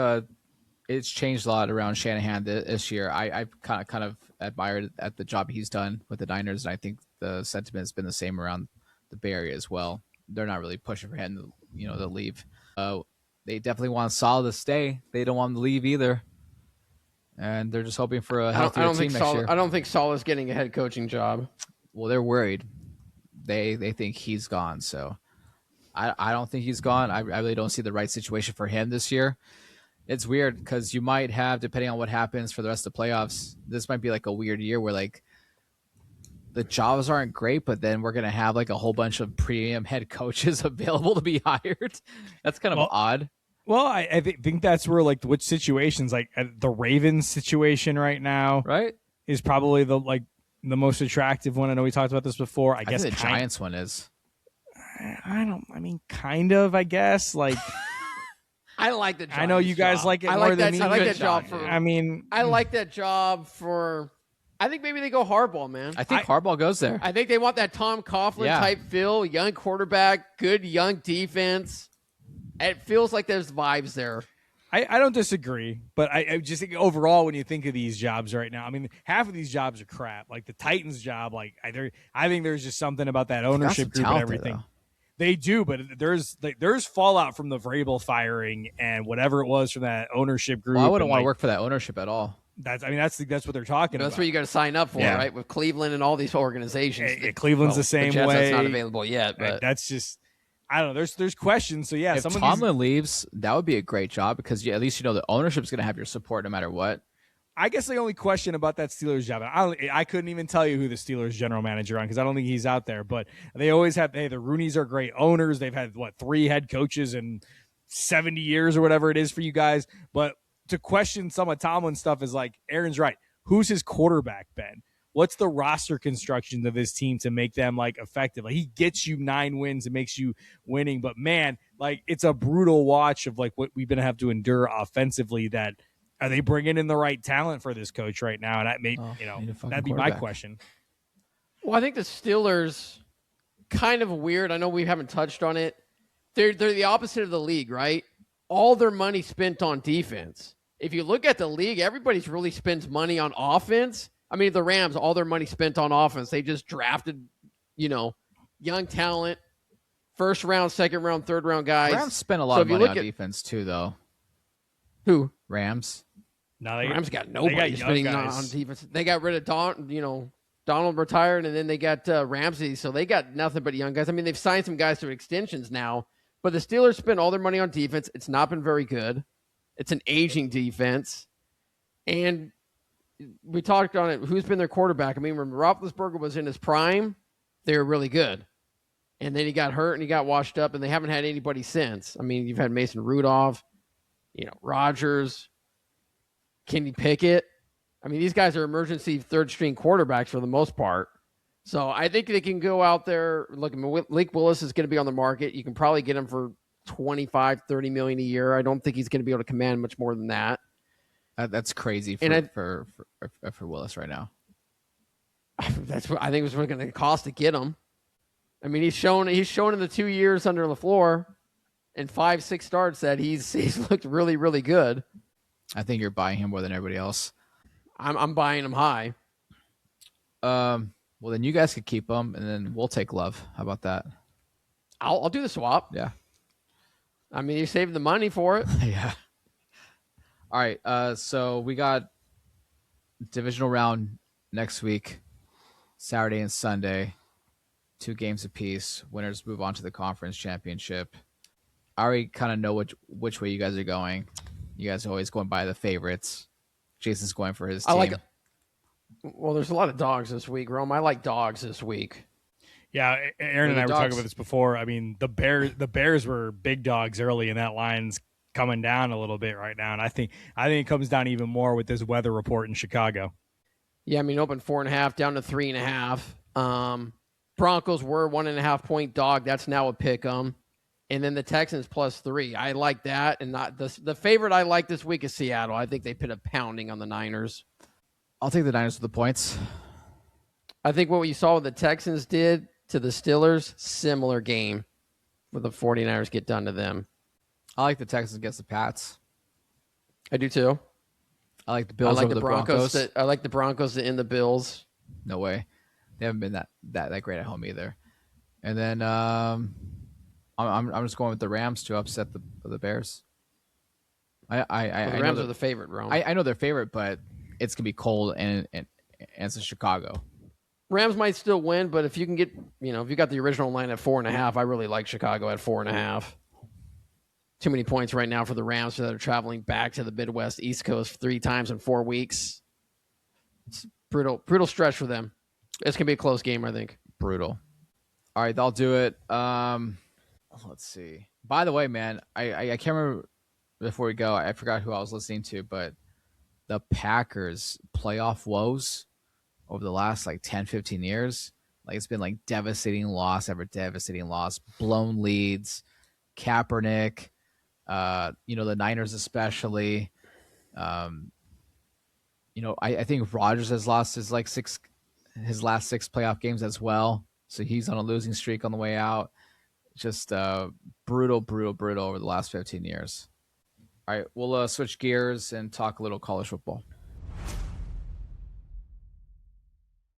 it's changed a lot around Shanahan this year. I've kind of admired at the job he's done with the Niners, and I think the sentiment has been the same around the Bay Area as well. They're not really pushing for him, to leave. They definitely want Saleh to stay. They don't want him to leave either, and they're just hoping for a healthier team next year. I don't think Saleh's getting a head coaching job. Well, they're worried. They think he's gone, so I don't think he's gone. I really don't see the right situation for him this year. It's weird because you might have, depending on what happens for the rest of the playoffs, this might be like a weird year where like the jobs aren't great, but then we're going to have like a whole bunch of premium head coaches available to be hired. That's kind of odd. Well, I think that's where like which situations, like the Ravens situation right now, right, is probably the most attractive one. I know we talked about this before. I guess the Giants one is. Kind of, I guess. Like, I like the Giants. I know you guys like it more than me. I like that job for. I like that job for. I think maybe they go hardball, man. I think hardball goes there. I think they want that Tom Coughlin type feel, young quarterback, good young defense. It feels like there's vibes there. I don't disagree, but I just think overall when you think of these jobs right now, I mean, half of these jobs are crap. Like the Titans job, like I think there's just something about that ownership group and everything. There, they do, but there's fallout from the Vrabel firing and whatever it was from that ownership group. Well, I wouldn't want to work for that ownership at all. That's what they're talking about. That's what you got to sign up for, right? With Cleveland and all these organizations. Cleveland's the same Jets, way. That's not available yet, but that's just. I don't know. There's questions. So yeah, if Tomlin leaves, that would be a great job because at least the ownership's going to have your support no matter what. I guess the only question about that Steelers job, I couldn't even tell you who the Steelers general manager on because I don't think he's out there. But they always have. Hey, the Rooneys are great owners. They've had 3 head coaches in 70 years or whatever it is for you guys. But to question some of Tomlin's stuff is like Aaron's right. Who's his quarterback been? What's the roster construction of his team to make them effective? Like he gets you 9 wins and makes you winning, but man, it's a brutal watch of what we've been have to endure offensively. That are they bringing in the right talent for this coach right now? And that that'd be my question. Well, I think the Steelers kind of weird. I know we haven't touched on it. They're the opposite of the league, right? All their money spent on defense. If you look at the league, everybody's really spends money on offense. I mean, the Rams, all their money spent on offense. They just drafted, young talent, first round, second round, third round guys. Rams spent a lot of money on defense too, though. Who? Rams. No, Rams got nobody spending on defense. They got rid of Donald retired, and then they got Ramsey, so they got nothing but young guys. I mean, they've signed some guys to extensions now, but the Steelers spent all their money on defense. It's not been very good. It's an aging defense, and we talked on it. Who's been their quarterback? I mean, when Roethlisberger was in his prime, they were really good. And then he got hurt and he got washed up, and they haven't had anybody since. I mean, you've had Mason Rudolph, Rodgers, Kenny Pickett. I mean, these guys are emergency third-string quarterbacks for the most part. So I think they can go out there. Look, Malik Willis is going to be on the market. You can probably get him for $25, $30 million a year. I don't think he's going to be able to command much more than that. That's crazy for Willis right now. That's what I think it's going to cost to get him. I mean, he's shown in the 2 years under LaFleur and 5-6 starts that he's looked really, really good. I think you're buying him more than everybody else. I'm buying him high. Well, then you guys could keep him, and then we'll take Love. How about that? I'll do the swap. Yeah. I mean, you saved the money for it. Yeah. All right, so we got divisional round next week, Saturday and Sunday, 2 games apiece. Winners move on to the conference championship. I already kind of know which way you guys are going. You guys are always going by the favorites. Jason's going for his team. Well, there's a lot of dogs this week, Rome. I like dogs this week. Yeah, Aaron and I were talking about this before. I mean, the Bears were big dogs early, and that line's coming down a little bit right now, and I think it comes down even more with this weather report in Chicago. Yeah, I mean, open 4.5 down to 3.5. Broncos were 1.5 point dog. That's now a pick 'em, and then the Texans +3. I like that, and not the favorite I like this week is Seattle. I think they put a pounding on the Niners. I'll take the Niners with the points. I think what you saw what the Texans did to the Steelers, similar game, where the 49ers get done to them. I like the Texans against the Pats. I do too. I like the Bills over the Broncos. I like the Broncos to end the Bills. No way. They haven't been that great at home either. And then I'm just going with the Rams to upset the Bears. The Rams are the favorite, Rome. I know they're favorite, but it's gonna be cold and it's in Chicago. Rams might still win, but if you can get, if you got the original line at 4.5, I really like Chicago at 4.5. Too many points right now for the Rams that are traveling back to the Midwest, East Coast 3 times in 4 weeks. It's brutal stretch for them. It's going to be a close game, I think. Brutal. All right, I'll do it. Let's see. By the way, man, I can't remember before we go. I forgot who I was listening to, but the Packers playoff woes over the last 10, 15 years, it's been devastating loss after devastating loss, blown leads, Kaepernick, the Niners especially. I think Rodgers has lost his last 6 playoff games as well. So he's on a losing streak on the way out. Just brutal over the last 15 years. All right, we'll switch gears and talk a little college football.